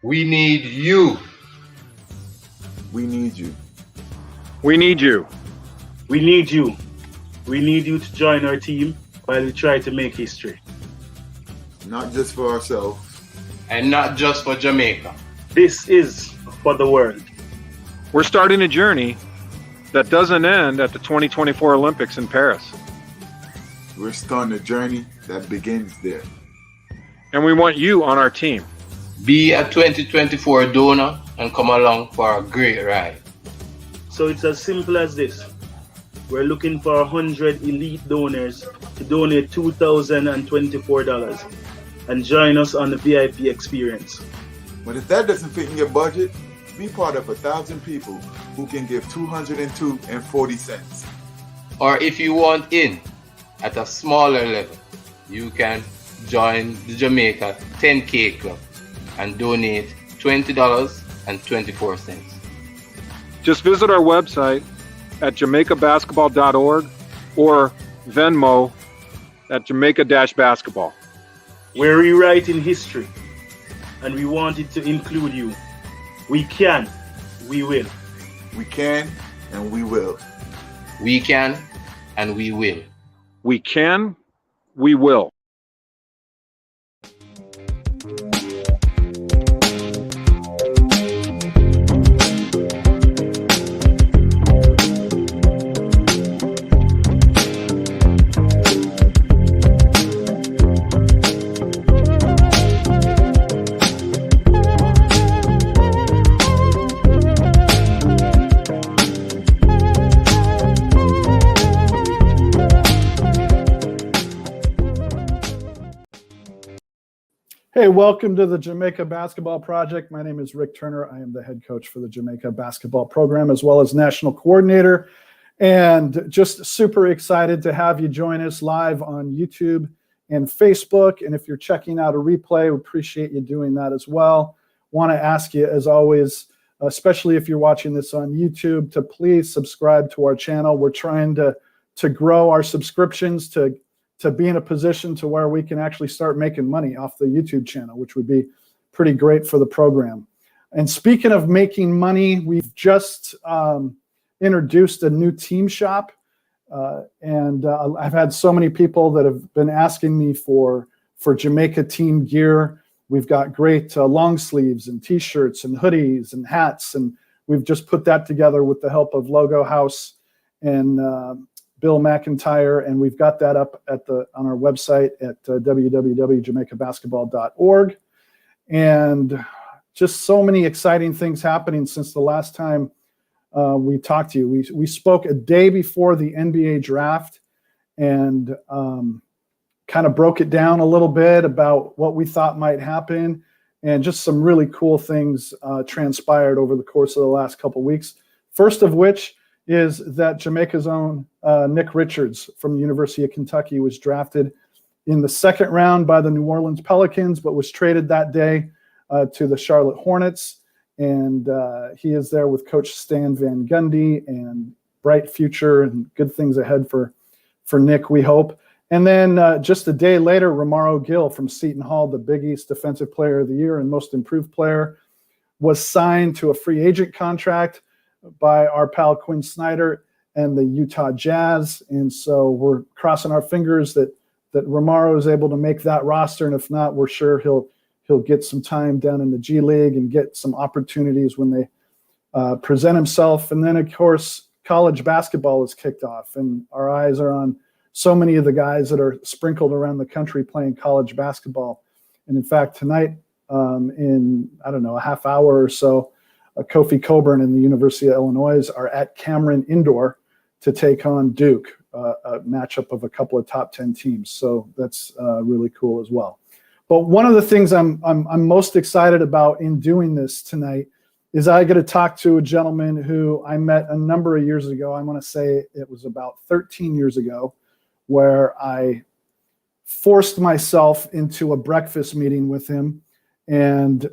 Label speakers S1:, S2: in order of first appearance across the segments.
S1: We need you.
S2: We need you.
S3: We need you.
S4: We need you. We need you to join our team while we try to make history.
S2: Not just for ourselves.
S1: And not just for Jamaica.
S4: This is for the world.
S3: We're starting a journey that doesn't end at the 2024 Olympics in Paris.
S2: We're starting a journey that begins there.
S3: And we want you on our team.
S1: Be a 2024 donor and come along for a great ride.
S4: So it's as simple as this. We're looking for 100 elite donors to donate $2,024 and join us on the VIP experience.
S2: But if that doesn't fit in your budget, be part of 1,000 people who can give $202.40.
S1: Or if you want in at a smaller level, you can join the Jamaica 10K Club and donate $20.24.
S3: Just visit our website at jamaicabasketball.org or Venmo at Jamaica-basketball.
S4: We're rewriting history, and we want it to include you. We can, we will.
S2: We can and we will.
S1: We can and we will.
S3: We can, we will.
S5: Hey, welcome to the Jamaica Basketball Project. My name is Rick Turner. I am the head coach for the Jamaica Basketball Program as well as national coordinator. And just super excited to have you join us live on YouTube and Facebook. And if you're checking out a replay, we appreciate you doing that as well. Want to ask you, as always, especially if you're watching this on YouTube, to please subscribe to our channel. We're trying to grow our subscriptions to be in a position to where we can actually start making money off the YouTube channel, which would be pretty great for the program. And speaking of making money, we've just introduced a new team shop. And I've had so many people that have been asking me for Jamaica team gear. We've got great long sleeves and t-shirts and hoodies and hats. And we've just put that together with the help of Logo House and Bill McIntyre, and we've got that up on our website at www.jamaicabasketball.org. And just so many exciting things happening since the last time we talked to you. We spoke a day before the NBA draft and kind of broke it down a little bit about what we thought might happen, and just some really cool things transpired over the course of the last couple of weeks. First of which is that Jamaica's own Nick Richards from the University of Kentucky was drafted in the second round by the New Orleans Pelicans, but was traded that day to the Charlotte Hornets. And he is there with Coach Stan Van Gundy, and bright future and good things ahead for Nick, we hope. And then just a day later, Romaro Gill from Seton Hall, the Big East Defensive Player of the Year and Most Improved Player, was signed to a free agent contract by our pal Quinn Snyder and the Utah Jazz. And so we're crossing our fingers that Romaro is able to make that roster. And if not, we're sure he'll get some time down in the G League and get some opportunities when they present himself. And then, of course, college basketball is kicked off, and our eyes are on so many of the guys that are sprinkled around the country playing college basketball. And in fact, tonight, in, a half hour or so, Kofi Coburn and the University of Illinois are at Cameron Indoor to take on Duke, a matchup of a couple of top 10 teams. So that's really cool as well. But one of the things I'm most excited about in doing this tonight is I get to talk to a gentleman who I met a number of years ago. I want to say it was about 13 years ago, where I forced myself into a breakfast meeting with him, and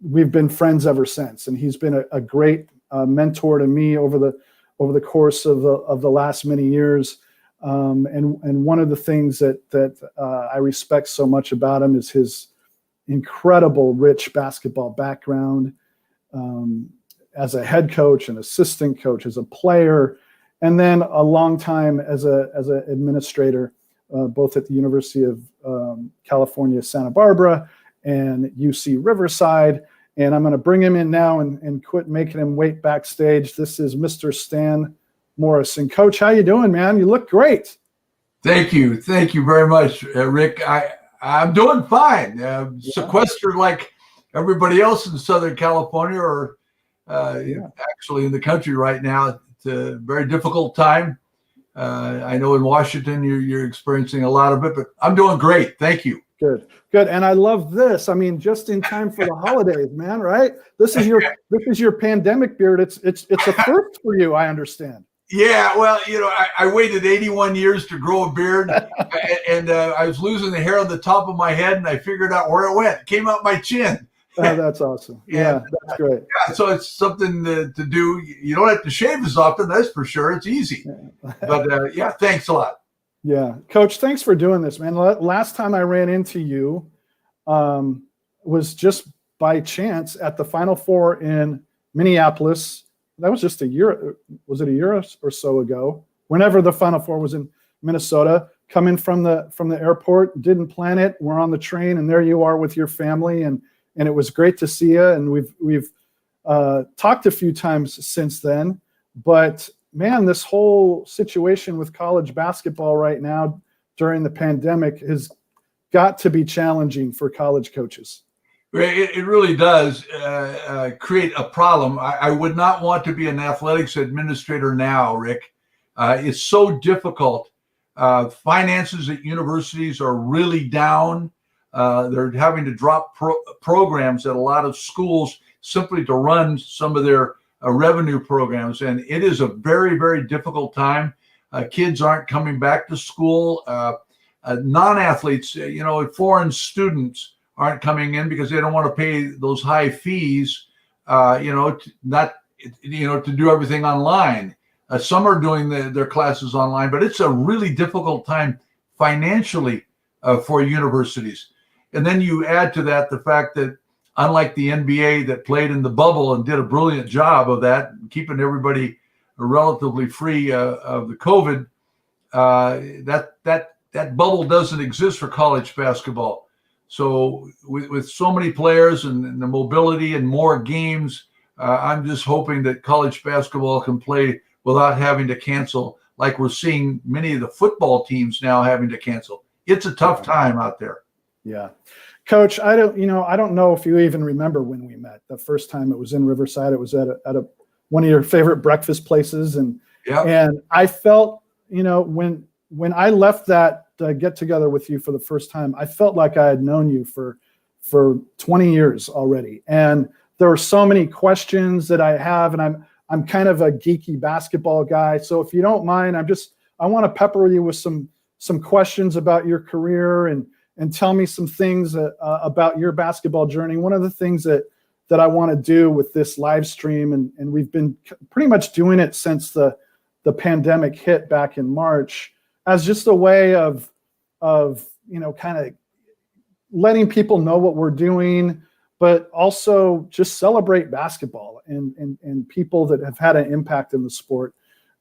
S5: we've been friends ever since. And he's been a great mentor to me over the course of the last many years. And one of the things that I respect so much about him is his incredible, rich basketball background as a head coach, an assistant coach, as a player, and then a long time as an administrator, both at the University of California, Santa Barbara, and UC Riverside. And I'm going to bring him in now and quit making him wait backstage. This is Mr. Stan Morrison. Coach, how you doing, man? You look great.
S6: Thank you very much, Rick. I'm doing fine. Sequestered like everybody else in Southern California, or actually in the country right now. It's a very difficult time. I know in Washington you're experiencing a lot of it, but I'm doing great. Thank you.
S5: Good. And I love this. I mean, just in time for the holidays, man. Right? This is your pandemic beard. It's a first for you, I understand.
S6: Yeah, well, I waited 81 years to grow a beard, and I was losing the hair on the top of my head, and I figured out where it went. It came out my chin.
S5: Oh, that's awesome. Yeah, that's great.
S6: Yeah, so it's something to do. You don't have to shave as often, that's for sure. It's easy. But thanks a lot.
S5: Yeah, Coach, thanks for doing this, man. Last time I ran into you was just by chance at the Final Four in Minneapolis. That was just a year. Was it a year or so ago? Whenever the Final Four was in Minnesota, coming from the airport, didn't plan it. We're on the train, and there you are with your family, and it was great to see you. And we've talked a few times since then. But man, this whole situation with college basketball right now during the pandemic has got to be challenging for college coaches.
S6: It really does create a problem. I would not want to be an athletics administrator now, Rick. It's so difficult. Finances at universities are really down. They're having to drop programs at a lot of schools simply to run some of their revenue programs. And it is a very, very difficult time. Kids aren't coming back to school. Non-athletes, foreign students aren't coming in because they don't want to pay those high fees, to do everything online. Some are doing their classes online, but it's a really difficult time financially for universities. And then you add to that the fact that unlike the NBA that played in the bubble and did a brilliant job of that, keeping everybody relatively free of the COVID, that bubble doesn't exist for college basketball. So with so many players and the mobility and more games, I'm just hoping that college basketball can play without having to cancel, like we're seeing many of the football teams now having to cancel. It's a tough time out there.
S5: Yeah. Coach, I don't know if you even remember when we met. The first time it was in Riverside. It was at one of your favorite breakfast places. And I felt, when I left that get together with you for the first time, I felt like I had known you for 20 years already. And there were so many questions that I have, and I'm kind of a geeky basketball guy. So if you don't mind, I want to pepper you with some questions about your career and tell me some things about your basketball journey. One of the things that I want to do with this live stream, and we've been pretty much doing it since the pandemic hit back in March, as just a way of kind of letting people know what we're doing, but also just celebrate basketball and people that have had an impact in the sport.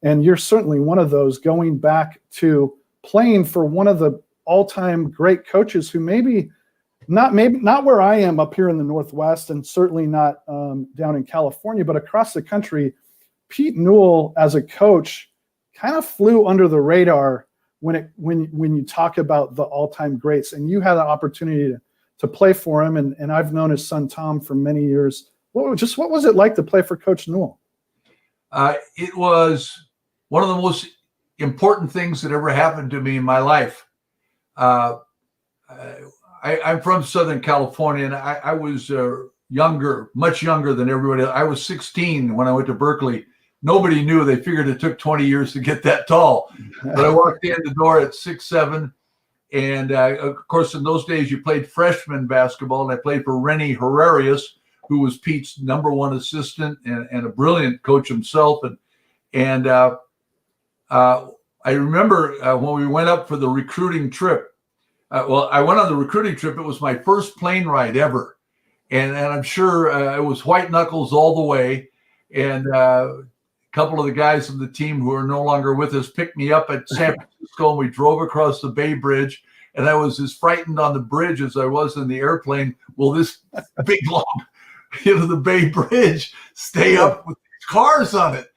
S5: And you're certainly one of those, going back to playing for one of the all-time great coaches who maybe not where I am up here in the Northwest, and certainly not down in California, but across the country. Pete Newell as a coach kind of flew under the radar when you talk about the all-time greats, and you had an opportunity to play for him, and I've known his son Tom for many years. What was it like to play for Coach Newell?
S6: It was one of the most important things that ever happened to me in my life. I'm from Southern California, and I was much younger than everybody. I was 16 when I went to Berkeley. Nobody knew. They figured it took 20 years to get that tall. But I walked in the door at 6'7", and of course, in those days, you played freshman basketball, and I played for Rennie Herrerius, who was Pete's #1 assistant and a brilliant coach himself. And I remember when we went up for the recruiting trip, Well, I went on the recruiting trip. It was my first plane ride ever. And I'm sure it was white knuckles all the way. And a couple of the guys from the team who are no longer with us picked me up at San Francisco, and we drove across the Bay Bridge. And I was as frightened on the bridge as I was in the airplane. Will this big, long, the Bay Bridge stay up with these cars on it?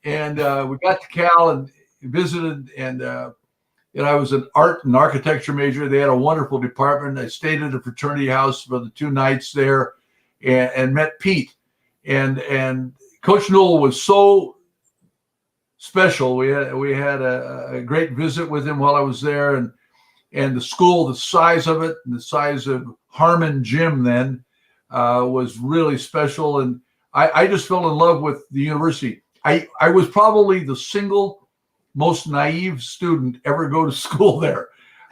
S6: And we got to Cal and visited, and I was an art and architecture major. They had a wonderful department. I stayed at a fraternity house for the 2 nights there, and met Pete. And Coach Newell was so special. We had a great visit with him while I was there, and the school, the size of it, and the size of Harmon Gym then was really special. And I just fell in love with the university. I was probably the single most naive student ever go to school there.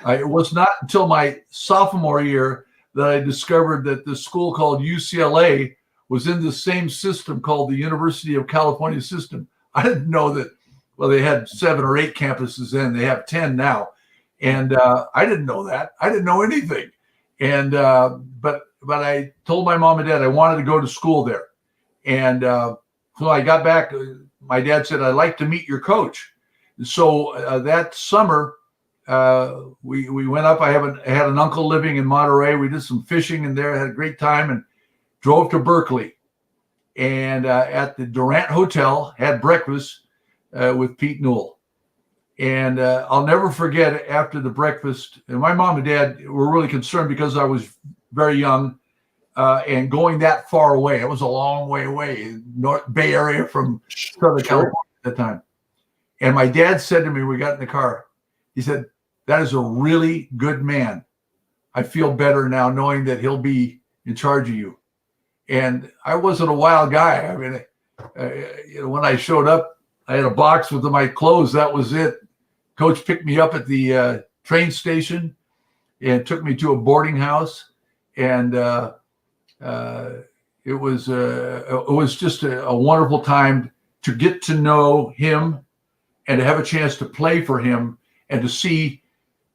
S6: It was not until my sophomore year that I discovered that the school called UCLA was in the same system called the University of California system. I didn't know that. Well, they had 7 or 8 campuses then. They have 10 now. And I didn't know that. I didn't know anything. And but I told my mom and dad I wanted to go to school there. And so I got back. My dad said, I'd like to meet your coach. So that summer, we went up. I had an uncle living in Monterey. We did some fishing in there, had a great time, and drove to Berkeley. And at the Durant Hotel, had breakfast with Pete Newell. And I'll never forget, after the breakfast, and my mom and dad were really concerned because I was very young and going that far away. It was a long way away, North Bay Area from Southern California at the time. And my dad said to me, we got in the car, he said, that is a really good man. I feel better now knowing that he'll be in charge of you. And I wasn't a wild guy. I mean, when I showed up, I had a box with my clothes. That was it. Coach picked me up at the train station and took me to a boarding house. And it was just a wonderful time to get to know him and to have a chance to play for him and to see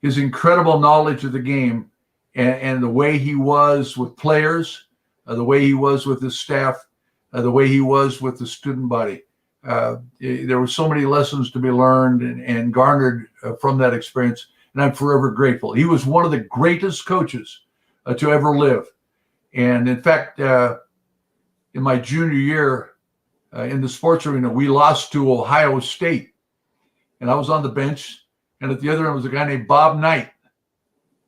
S6: his incredible knowledge of the game and the way he was with players, the way he was with his staff, the way he was with the student body. There were so many lessons to be learned and garnered from that experience, and I'm forever grateful. He was one of the greatest coaches to ever live. And in fact, in my junior year in the sports arena, we lost to Ohio State. And I was on the bench, and at the other end was a guy named Bob Knight.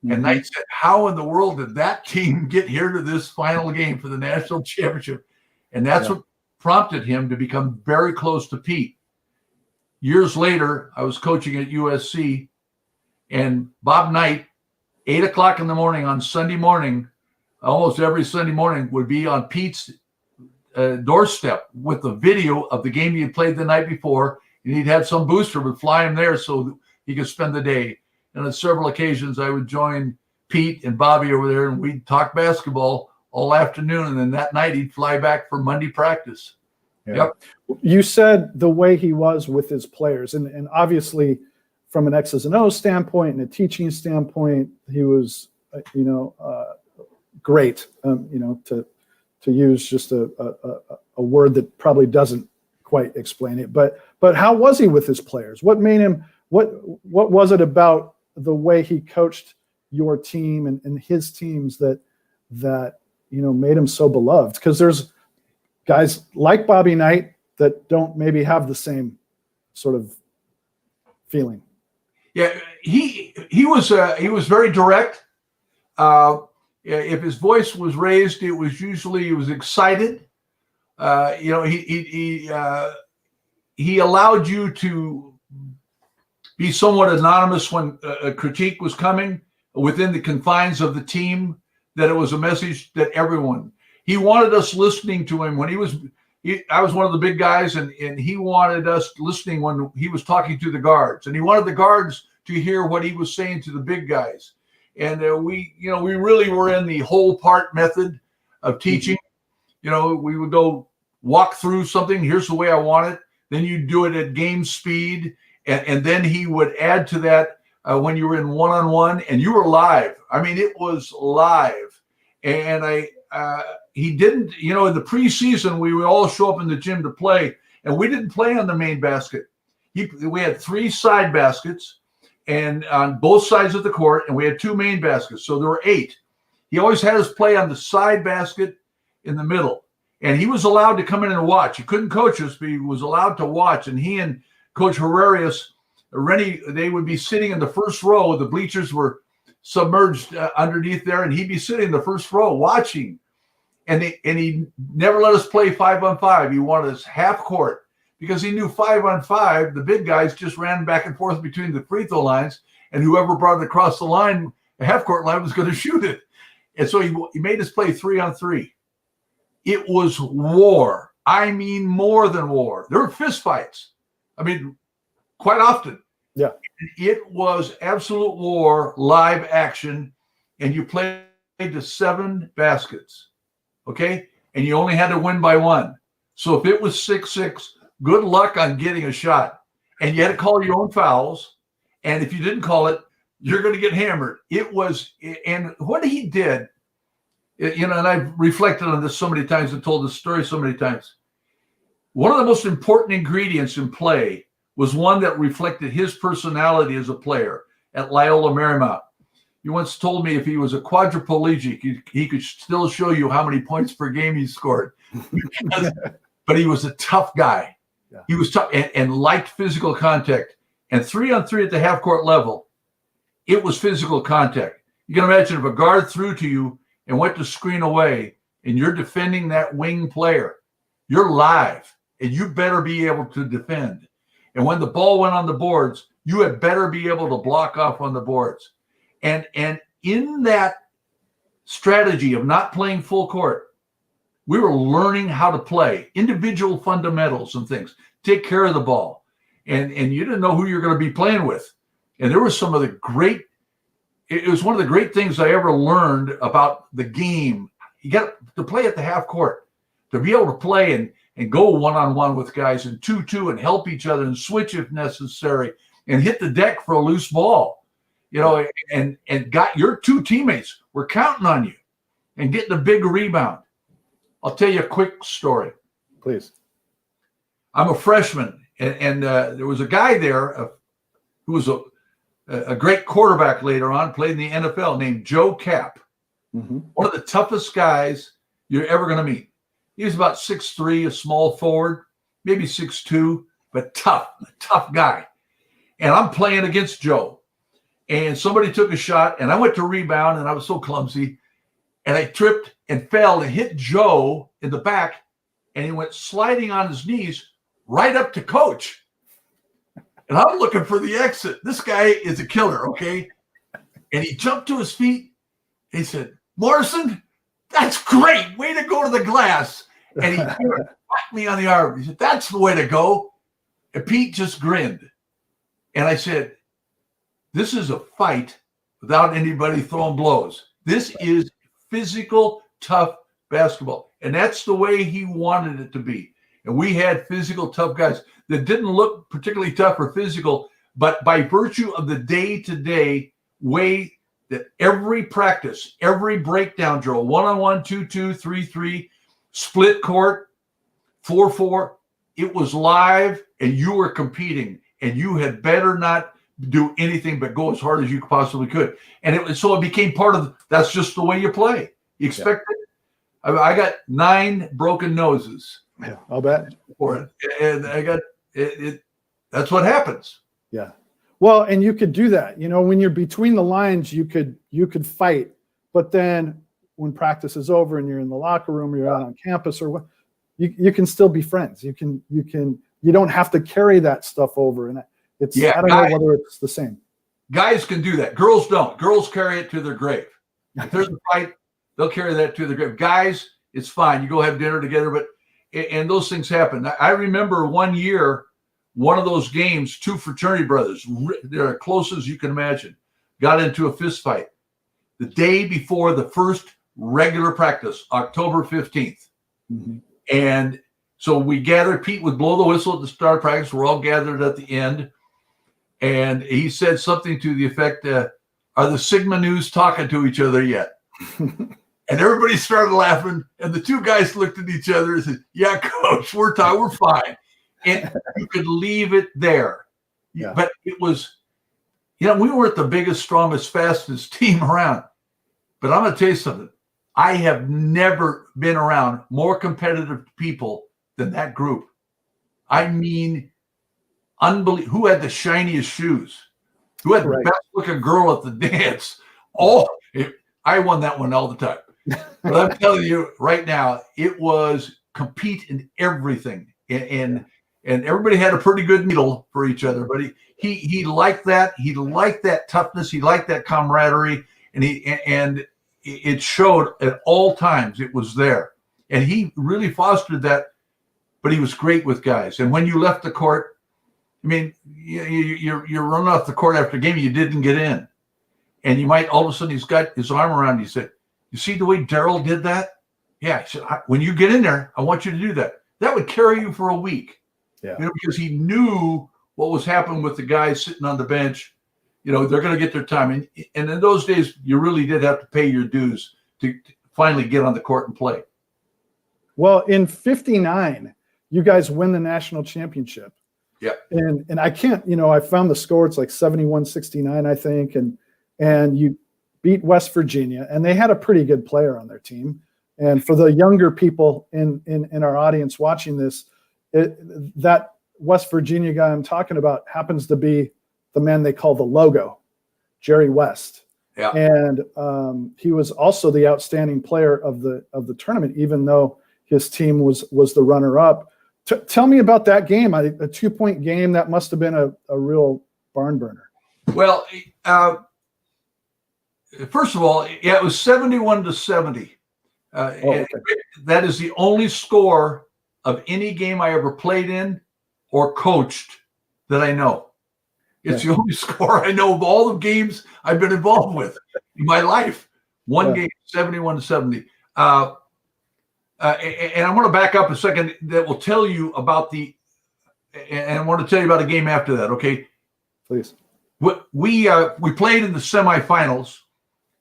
S6: And Knight said, how in the world did that team get here to this final game for the national championship? And that's what prompted him to become very close to Pete. Years later, I was coaching at USC, and Bob Knight, 8 o'clock in the morning on Sunday morning, almost every Sunday morning, would be on Pete's doorstep with the video of the game he had played the night before, and he'd have some booster would fly him there so he could spend the day. And on several occasions, I would join Pete and Bobby over there, and we'd talk basketball all afternoon. And then that night, he'd fly back for Monday practice.
S5: Yeah.
S6: Yep.
S5: You said the way he was with his players, and obviously from an X's and O's standpoint and a teaching standpoint, he was, great. To use just a word that probably doesn't quite explain it, but how was he with his players? What made him? What was it about the way he coached your team and his teams that made him so beloved? Because there's guys like Bobby Knight that don't maybe have the same sort of feeling.
S6: Yeah, he was very direct. If his voice was raised, it was usually he was excited. He allowed you to be somewhat anonymous when a critique was coming within the confines of the team, that it was a message that everyone. He wanted us listening to him when I was one of the big guys, and he wanted us listening when he was talking to the guards, and he wanted the guards to hear what he was saying to the big guys. And we really were in the whole part method of teaching. We would go walk through something. Here's the way I want it. Then you do it at game speed. And then he would add to that when you were in one-on-one and you were live. I mean, it was live. And he didn't, in the preseason, we would all show up in the gym to play, and we didn't play on the main basket. We had 3 side baskets and on both sides of the court, and we had 2 main baskets. So there were 8. He always had us play on the side basket in the middle. And he was allowed to come in and watch. He couldn't coach us, but he was allowed to watch. And he and Coach Rennie, they would be sitting in the first row. The bleachers were submerged underneath there, and he'd be sitting in the first row watching. And he never let us play 5-on-5. He wanted us half court because he knew 5-on-5, the big guys just ran back and forth between the free throw lines, and whoever brought it across the line, the half court line, was going to shoot it. And so he made us play 3-on-3. It was war. I mean, more than war. There were fist fights. I mean, quite often.
S5: Yeah.
S6: It was absolute war, live action, and you played to 7 baskets, okay? And you only had to win by 1. So if it was 6-6, good luck on getting a shot. And you had to call your own fouls. And if you didn't call it, you're going to get hammered. It was, and what he did, and I've reflected on this so many times and told this story so many times. One of the most important ingredients in play was one that reflected his personality as a player at Loyola Marymount. He once told me if he was a quadriplegic, he could still show you how many points per game he scored. But he was a tough guy. Yeah. He was tough and liked physical contact. And 3-on-3 at the half-court level, it was physical contact. You can imagine if a guard threw to you and went to screen away, and you're defending that wing player, you're live, and you better be able to defend. And when the ball went on the boards, you had better be able to block off on the boards. And in that strategy of not playing full court, we were learning how to play individual fundamentals and things, take care of the ball. And you didn't know who you're going to be playing with. And there was some of the great, it was one of the great things I ever learned about the game. You got to play at the half court, to be able to play and go one-on-one with guys and 2-2 and help each other and switch if necessary and hit the deck for a loose ball, and got your 2 teammates were counting on you and getting a big rebound. I'll tell you a quick story.
S5: Please.
S6: I'm a freshman, and there was a guy there who was a great quarterback later on, played in the NFL, named Joe Cap.
S5: Mm-hmm.
S6: One of the toughest guys you're ever going to meet. He was about 6'3", a small forward, maybe 6'2", but tough, a tough guy. And I'm playing against Joe. And somebody took a shot, and I went to rebound, and I was so clumsy. And I tripped and fell and hit Joe in the back, and he went sliding on his knees right up to Coach. And I'm looking for the exit. This guy is a killer, okay? And he jumped to his feet. And he said, "Morrison, that's great. Way to go to the glass." And he whacked me on the arm. He said, "That's the way to go." And Pete just grinned. And I said, "This is a fight without anybody throwing blows. This is physical, tough basketball." And that's the way he wanted it to be. And we had physical, tough guys that didn't look particularly tough or physical, but by virtue of the day-to-day way that every practice, every breakdown drill, 1-on-1, 2-2, 3-3, split court, 4-4, it was live and you were competing and you had better not do anything but go as hard as you possibly could. And so it became part of that's just the way you play. You expect it. I got 9 broken noses.
S5: Yeah, I'll bet.
S6: For it. And I got it. That's what happens.
S5: Yeah. Well, and you could do that. When you're between the lines, you could fight. But then when practice is over and you're in the locker room, or you're out on campus, or what, you can still be friends. You don't have to carry that stuff over. And it's I don't know whether it's the same. Guys
S6: can do that. Girls don't. Girls carry it to their grave. If there's a fight, they'll carry that to their grave. Guys, it's fine. You go have dinner together, and those things happen. I remember one year, one of those games, 2 fraternity brothers, they're as close as you can imagine, got into a fist fight the day before the first regular practice, October 15th.
S5: Mm-hmm.
S6: And so we gathered. Pete would blow the whistle at the start of practice. We're all gathered at the end. and he said something to the effect, "Are the Sigma News talking to each other yet?" And everybody started laughing, and the two guys looked at each other and said, "Yeah, coach, we're fine." And you could leave it there.
S5: Yeah.
S6: But it was, we weren't the biggest, strongest, fastest team around. But I'm going to tell you something. I have never been around more competitive people than that group. I mean, unbelievable. Who had the shiniest shoes? Who had the best looking girl at the dance? I won that one all the time. But I'm telling you right now, it was compete in everything. And everybody had a pretty good needle for each other. But he liked that. He liked that toughness. He liked that camaraderie. And it showed at all times. It was there. And he really fostered that. But he was great with guys. And when you left the court, I mean, you're running off the court after a game, you didn't get in. And you might, all of a sudden, he's got his arm around you. He said, "You see the way Daryl did that?" Yeah. He said, "When you get in there, I want you to do that." That would carry you for a week.
S5: Yeah.
S6: Because he knew what was happening with the guys sitting on the bench. They're going to get their time. And in those days, you really did have to pay your dues to finally get on the court and play.
S5: Well, in '59, you guys win the national championship.
S6: Yeah.
S5: And I can't, I found the score. It's like 71-69, I think. And you beat West Virginia, and they had a pretty good player on their team. And for the younger people in our audience watching this, that West Virginia guy I'm talking about happens to be the man they call the logo, Jerry West.
S6: Yeah.
S5: And he was also the outstanding player of the tournament, even though his team was the runner-up. Tell me about that game, a 2-point game. That must have been a real barn burner.
S6: Well, first of all, it was 71-70.
S5: Okay.
S6: That is the only score of any game I ever played in or coached that I know. It's the only score I know of all the games I've been involved with in my life. One game, 71-70. And I want to back up a second. That will tell you about and I want to tell you about a game after that. Okay,
S5: please.
S6: We played in the semifinals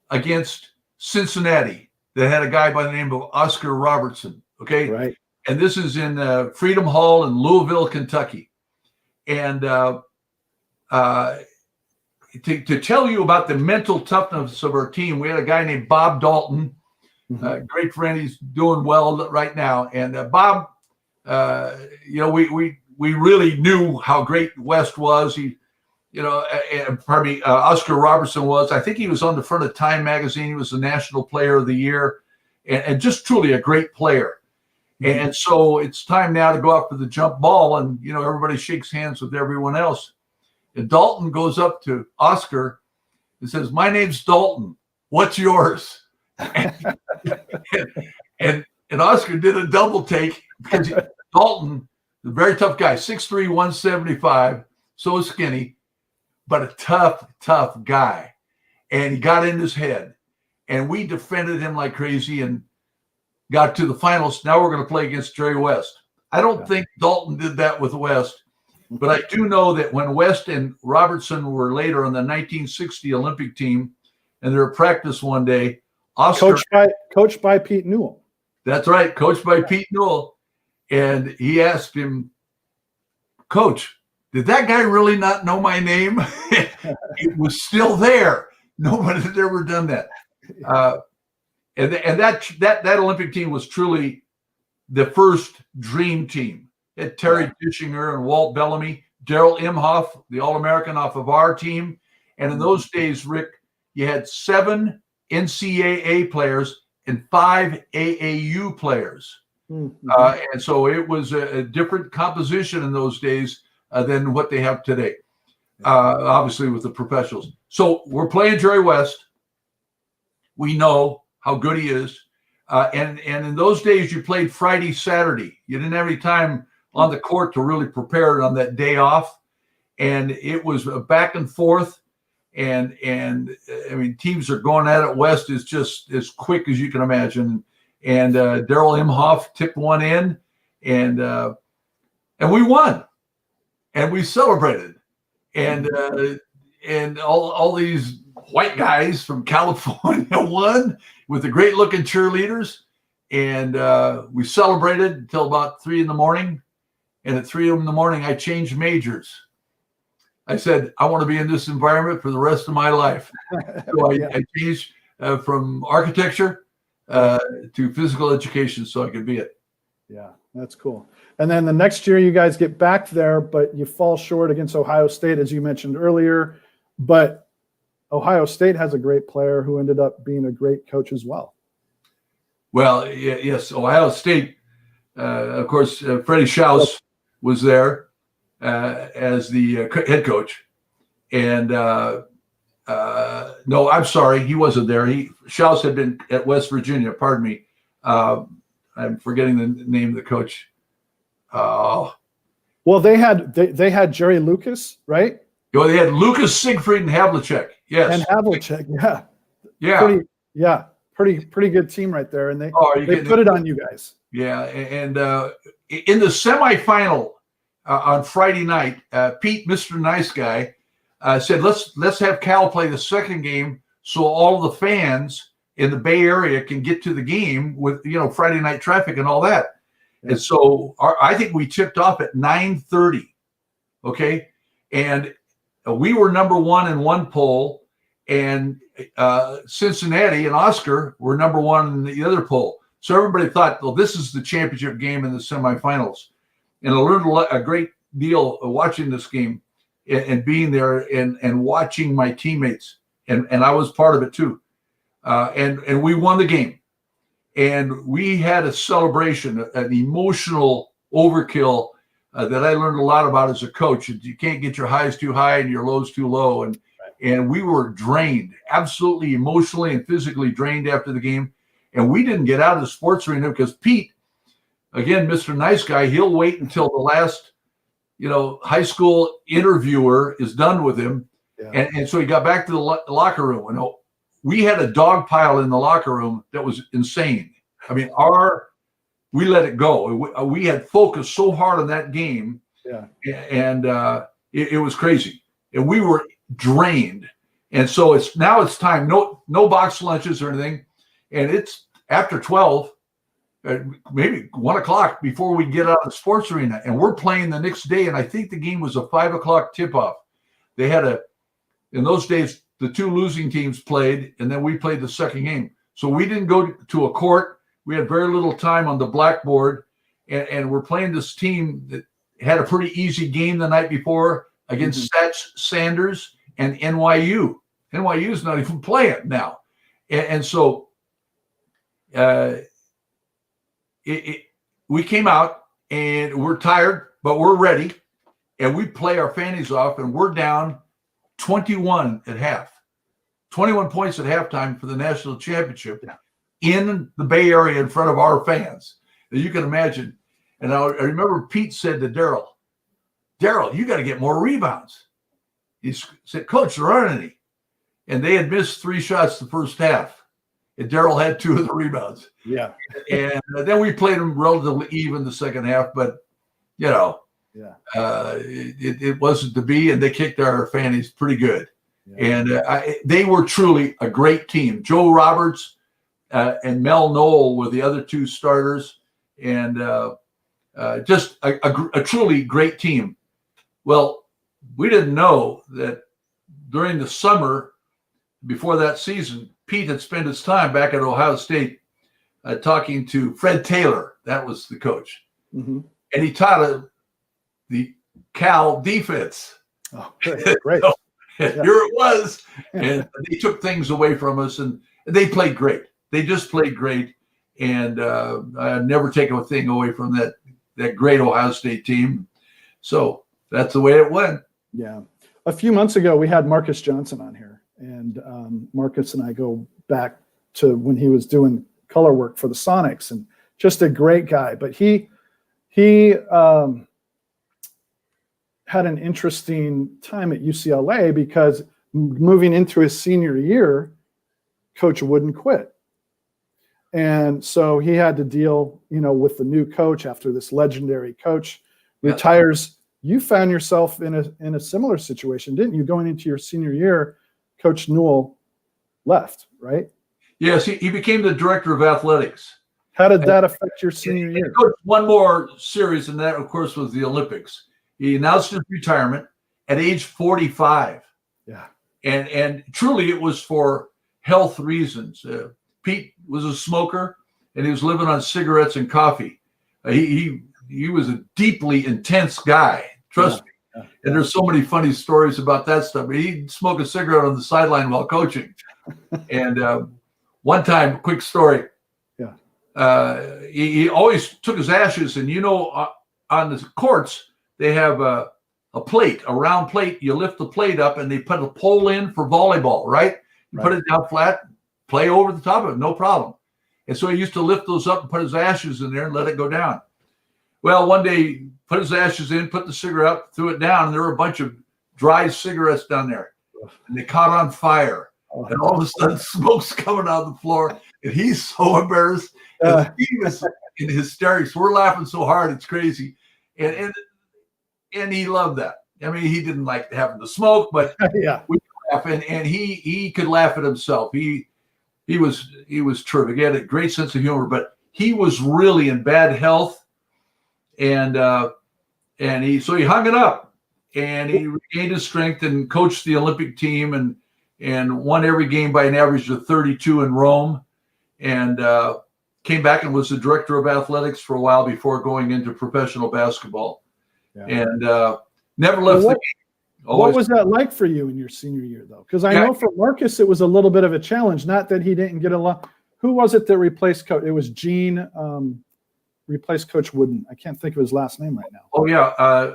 S6: against Cincinnati that had a guy by the name of Oscar Robertson. Okay,
S5: right.
S6: And this is in Freedom Hall in Louisville, Kentucky. And to tell you about the mental toughness of our team, we had a guy named Bob Dalton. Great friend. He's doing well right now. And Bob, we really knew how great West was. Oscar Robertson was. I think he was on the front of Time magazine. He was the National Player of the Year, and just truly a great player. And so it's time now to go out for the jump ball, and everybody shakes hands with everyone else. And Dalton goes up to Oscar and says, "My name's Dalton. What's yours?" and Oscar did a double take because Dalton, a very tough guy, 6'3", 175, so skinny, but a tough guy. And he got in his head, and we defended him like crazy and got to the finals. Now we're going to play against Jerry West. I don't think Dalton did that with West, but I do know that when West and Robertson were later on the 1960 Olympic team, and they were at practice one day, Oscar,
S5: coached by Pete Newell.
S6: That's right, coached by Pete Newell. And he asked him, "Coach, did that guy really not know my name?" It was still there. Nobody had ever done that. And that Olympic team was truly the first dream team. It had Terry Dischinger and Walt Bellamy, Darrell Imhoff, the All-American off of our team. And in those days, Rick, you had 7 NCAA players and 5 AAU players. And so it was a different composition in those days than what they have today, obviously with the professionals. So we're playing Jerry West. We know how good he is. And in those days, you played Friday, Saturday. You didn't have any time on the court to really prepare on that day off. And it was back and forth. And I mean, teams are going at it. West is just as quick as you can imagine. And Darrell Imhoff tipped one in, and we won, and we celebrated. and all these white guys from California won with the great looking cheerleaders. And we celebrated until about 3 a.m. And at 3 a.m, I changed majors. I said, I want to be in this environment for the rest of my life. So I changed from architecture to physical education so I could be it.
S5: Yeah, that's cool. And then the next year you guys get back there, but you fall short against Ohio State, as you mentioned earlier. But Ohio State has a great player who ended up being a great coach as well.
S6: Well, yes, Ohio State, of course, Freddie Schaus was there as the head coach. And no, I'm sorry, he wasn't there. Schaus had been at West Virginia, pardon me. I'm forgetting the name of the coach.
S5: Well, they had Jerry Lucas, right?
S6: Well, they had Lucas, Siegfried, and Havlicek. Yes,
S5: and Havlicek.
S6: Yeah.
S5: Pretty good team right there, and they put it on you guys.
S6: Yeah, and in the semifinal on Friday night, Pete, Mr. Nice Guy, said let's have Cal play the second game so all the fans in the Bay Area can get to the game with Friday night traffic and all that. Yeah. And so I think we tipped off at 9:30. Okay, and we were number one in one poll, and Cincinnati and Oscar were number one in the other poll. So everybody thought, well, this is the championship game in the semifinals. And I learned a great deal watching this game and being there and watching my teammates. And I was part of it too. And we won the game. And we had a celebration, an emotional overkill that I learned a lot about as a coach. You can't get your highs too high and your lows too low. And we were drained, absolutely emotionally and physically drained after the game. And we didn't get out of the sports arena because Pete, again, Mr. Nice Guy, he'll wait until the last, high school interviewer is done with him. Yeah. And so he got back to the locker room. And we had a dog pile in the locker room that was insane. I mean, we let it go. We had focused so hard on that game. Yeah. And it was crazy. And we were drained. And so it's time. No box lunches or anything. And it's after 12, maybe 1 o'clock before we get out of the sports arena. And we're playing the next day. And I think the game was a 5 o'clock tip-off. They had in those days, the two losing teams played, and then we played the second game. So we didn't go to a court. We had very little time on the blackboard. And we're playing this team that had a pretty easy game the night before against Satch Sanders and NYU. NYU is not even playing now. And so we came out and we're tired, but we're ready. And we play our fannies off, and we're down 21 at half. 21 points at halftime for the national championship in the Bay Area in front of our fans. As you can imagine. And I remember Pete said to Daryl, you got to get more rebounds. He said, Coach, there aren't any. And they had missed 3 shots the first half. And Daryl had 2 of the rebounds. Yeah. And then we played them relatively even the second half. But, it wasn't to be. And they kicked our fannies pretty good. Yeah. And they were truly a great team. Joe Roberts and Mel Knoll were the other 2 starters. And just a truly great team. Well, we didn't know that during the summer before that season, Pete had spent his time back at Ohio State talking to Fred Taylor. That was the coach. Mm-hmm. And he taught the Cal defense. Oh, great. So, here it was. And they took things away from us, and they played great. They just played great. And I never take a thing away from that great Ohio State team. So that's the way it went.
S5: Yeah. A few months ago, we had Marcus Johnson on here. And Marcus and I go back to when he was doing color work for the Sonics, and just a great guy. But he had an interesting time at UCLA because moving into his senior year, Coach wouldn't quit. And so he had to deal, with the new coach after this legendary coach retires you found yourself in a similar situation, didn't you? Going into your senior year, Coach Newell left, right?
S6: Yes, he became the director of athletics.
S5: How did that affect your senior year?
S6: He coached one more series, and that, of course, was the Olympics. He announced his retirement at age 45.
S5: Yeah.
S6: And truly, it was for health reasons. Pete was a smoker, and he was living on cigarettes and coffee. He was a deeply intense guy. Trust me.
S5: Yeah.
S6: And there's so many funny stories about that stuff. He'd smoke a cigarette on the sideline while coaching. And one time, quick story.
S5: Yeah.
S6: He always took his ashes, and on the courts they have a plate, a round plate. You lift the plate up, and they put a pole in for volleyball. Right? You put it down flat, play over the top of it, no problem. And so he used to lift those up and put his ashes in there and let it go down. Well, one day he put his ashes in, put the cigarette up, threw it down, and there were a bunch of dry cigarettes down there, and they caught on fire. And all of a sudden, smoke's coming out of the floor, and he's so embarrassed. He was in hysterics. We're laughing so hard, it's crazy. And he loved that. I mean, he didn't like having the smoke, but
S5: Yeah.
S6: we laugh, and he could laugh at himself. He was terrific. He had a great sense of humor, but he was really in bad health, and he hung it up, and he regained his strength and coached the Olympic team and won every game by an average of 32 in Rome, and came back and was the director of athletics for a while before going into professional basketball, and never left the game.
S5: What was that like for you in your senior year, though? Because I know for Marcus, it was a little bit of a challenge. Not that he didn't get along. Who was it that replaced Coach? It was Gene replaced Coach Wooden. I can't think of his last name right now.
S6: Oh, yeah.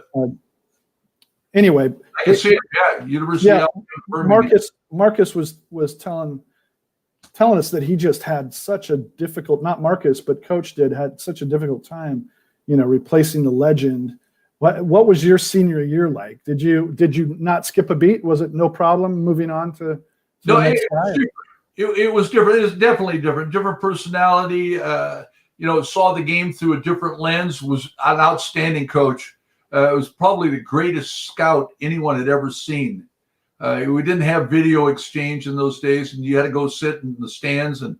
S5: Anyway.
S6: I can see it. Yeah, University of Birmingham.
S5: Marcus was telling us that he just had such a difficult, not Marcus, but Coach had such a difficult time, replacing the legend. What was your senior year like? Did you not skip a beat? Was it no problem moving on to the next guy?
S6: It was different. It was definitely different. Different personality. Saw the game through a different lens. Was an outstanding coach. It was probably the greatest scout anyone had ever seen. We didn't have video exchange in those days, and you had to go sit in the stands. And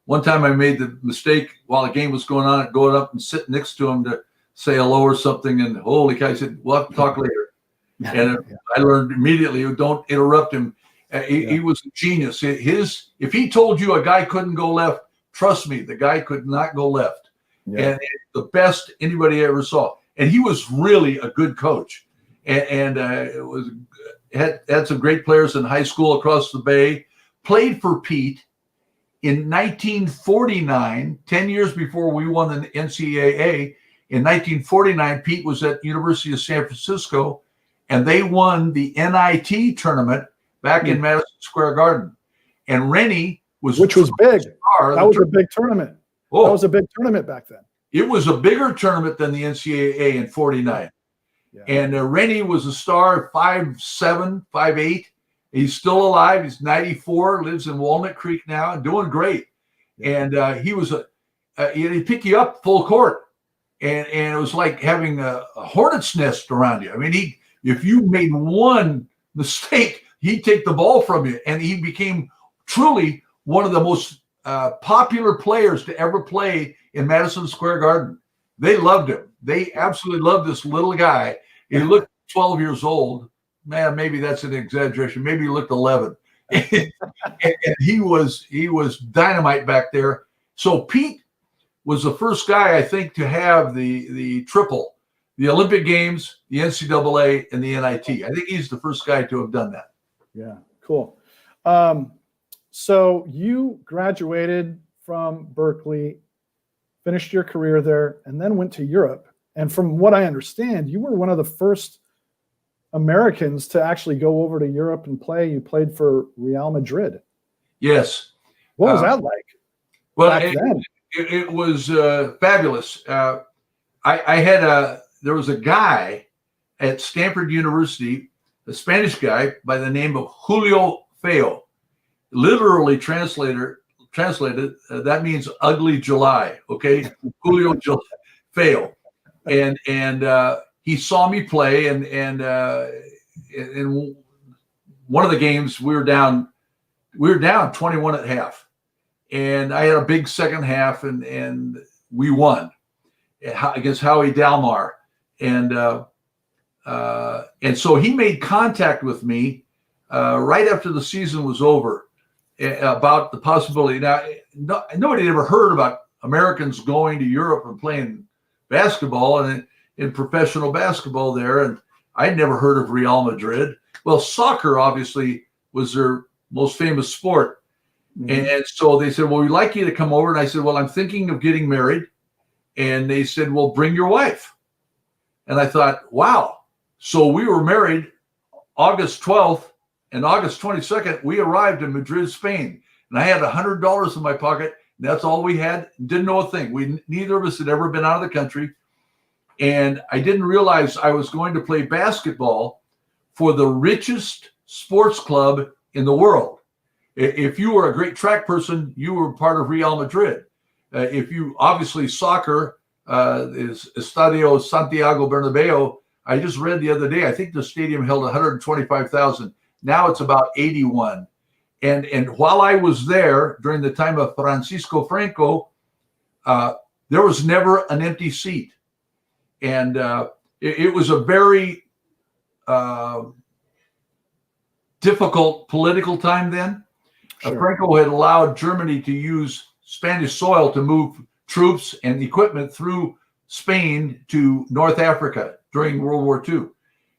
S6: one time I made the mistake while the game was going on, going up and sit next to him to say hello or something, and holy cow, I said, we'll have to talk later. And I learned immediately, don't interrupt him. He was a genius. If he told you a guy couldn't go left, trust me, the guy could not go left. And the best anybody ever saw. And he was really a good coach. And had some great players in high school across the bay. Played for Pete in 1949, 10 years before we won the NCAA. In 1949, Pete was at University of San Francisco, and they won the NIT tournament back in Madison Square Garden. And Rennie
S5: which was big. That was a big tournament.
S6: Oh,
S5: that was a big tournament back then.
S6: It was a bigger tournament than the NCAA in 49. Yeah. And Rennie was a star, 5'7", 5'8". He's still alive. He's 94, lives in Walnut Creek now, doing great. And he was he'd pick you up full court. And it was like having a hornet's nest around you. I mean, if you made one mistake, he'd take the ball from you. And he became truly one of the most popular players to ever play in Madison Square Garden. They loved him. They absolutely loved this little guy. He looked 12 years old. Man, maybe that's an exaggeration. Maybe he looked 11. and he was dynamite back there. So Pete was the first guy, I think, to have the triple, the Olympic Games, the NCAA, and the NIT. I think he's the first guy to have done that.
S5: Yeah, cool. So you graduated from Berkeley, finished your career there, and then went to Europe. And from what I understand, you were one of the first Americans to actually go over to Europe and play. You played for Real Madrid.
S6: Yes.
S5: What was that like?
S6: Well, it was fabulous. There was a guy at Stanford University, a Spanish guy by the name of Julio Feo. Literally translated, that means ugly July. Okay, Julio Feo, and he saw me play, and in one of the games we were down 21 at half, and I had a big second half, and we won against Howie Dalmar, and so he made contact with me right after the season was over about the possibility. Now, nobody had ever heard about Americans going to Europe and playing basketball and in professional basketball there, and I'd never heard of Real Madrid. Well, soccer obviously was their most famous sport. And so they said, well, we'd like you to come over. And I said, well, I'm thinking of getting married. And they said, well, bring your wife. And I thought, wow. So we were married August 12th, and August 22nd, we arrived in Madrid, Spain. And I had $100 in my pocket. That's all we had. Didn't know a thing. Neither of us had ever been out of the country. And I didn't realize I was going to play basketball for the richest sports club in the world. If you were a great track person, you were part of Real Madrid. If you, obviously, soccer is Estadio Santiago Bernabeu. I just read the other day, I think the stadium held 125,000. Now it's about 81. And while I was there during the time of Francisco Franco, there was never an empty seat. And it was a very difficult political time then. Sure. Franco had allowed Germany to use Spanish soil to move troops and equipment through Spain to North Africa during World War II.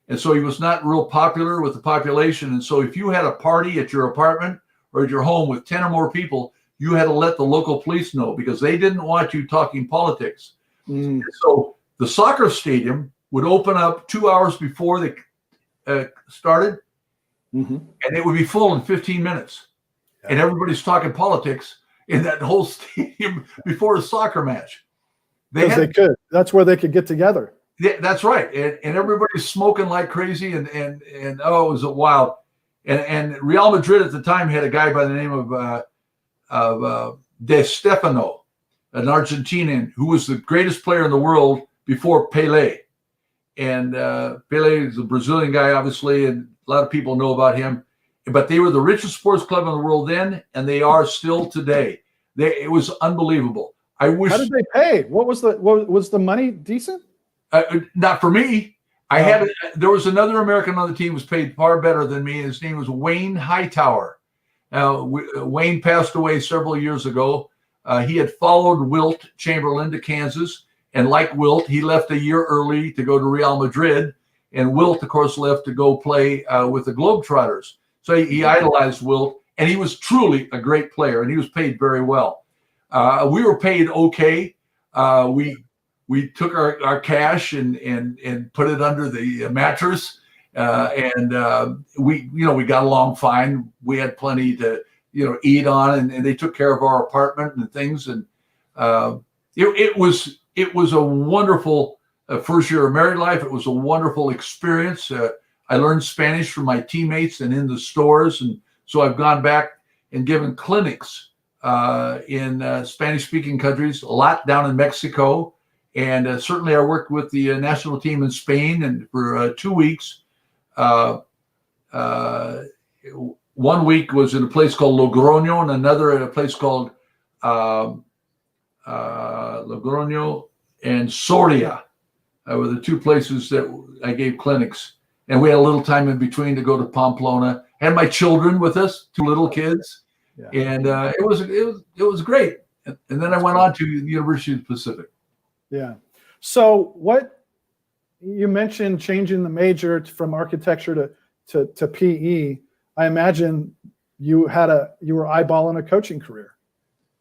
S6: And so he was not real popular with the population. And so if you had a party at your apartment or at your home with 10 or more people, you had to let the local police know because they didn't want you talking politics. So the soccer stadium would open up 2 hours before they started, and it would be full in 15 minutes. And everybody's talking politics in that whole stadium before a soccer match.
S5: They could. That's where they could get together.
S6: Yeah, that's right. And everybody's smoking like crazy, and oh, it was wild. And Real Madrid at the time had a guy by the name of De Stefano, an Argentinian who was the greatest player in the world before Pelé. And Pelé is a Brazilian guy, obviously, and a lot of people know about him. But they were the richest sports club in the world then, and they are still today. It was unbelievable. I wish.
S5: How did they pay? What was the money decent?
S6: Not for me. There was another American on the team who was paid far better than me. His name was Wayne Hightower. Wayne passed away several years ago. He had followed Wilt Chamberlain to Kansas, and like Wilt, he left a year early to go to Real Madrid. And Wilt, of course, left to go play with the Globetrotters. So he idolized Wilt, and he was truly a great player, and he was paid very well. We were paid okay. We took our cash and put it under the mattress, and we got along fine. We had plenty to eat on, and they took care of our apartment and things. And it was a wonderful first year of married life. It was a wonderful experience. I learned Spanish from my teammates and in the stores, and so I've gone back and given clinics in Spanish-speaking countries, a lot down in Mexico. And certainly I worked with the national team in Spain, and for 2 weeks. 1 week was in a place called Logroño, and another at a place called Logroño and Soria. Were the two places that I gave clinics. And we had a little time in between to go to Pamplona. Had my children with us, 2 little kids. Yeah. And it was great. And then I went on to the University of the Pacific.
S5: Yeah. So what you mentioned changing the major from architecture to PE. I imagine you were eyeballing a coaching career.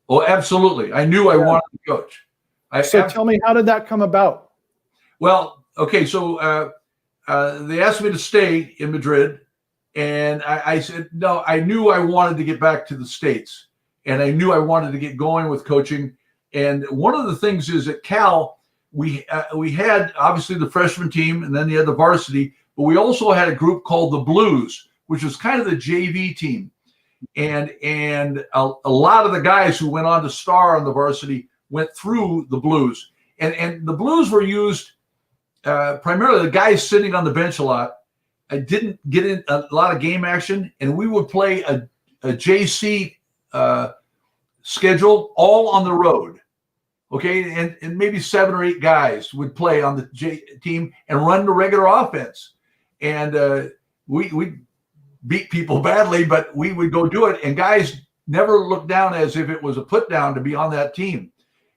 S6: Oh, absolutely. I knew I wanted to coach.
S5: Tell me, how did that come about?
S6: Well, okay. So they asked me to stay in Madrid, and I said, no, I knew I wanted to get back to the States, and I knew I wanted to get going with coaching. And one of the things is at Cal, we had obviously the freshman team, and then you had the varsity, but we also had a group called the Blues, which was kind of the JV team. And a lot of the guys who went on to star on the varsity went through the Blues. And the Blues were used primarily the guys sitting on the bench a lot. I didn't get in a lot of game action, and we would play a JC schedule all on the road. Okay, and maybe 7 or 8 guys would play on the J team and run the regular offense. And we beat people badly, but we would go do it. And guys never looked down as if it was a put down to be on that team.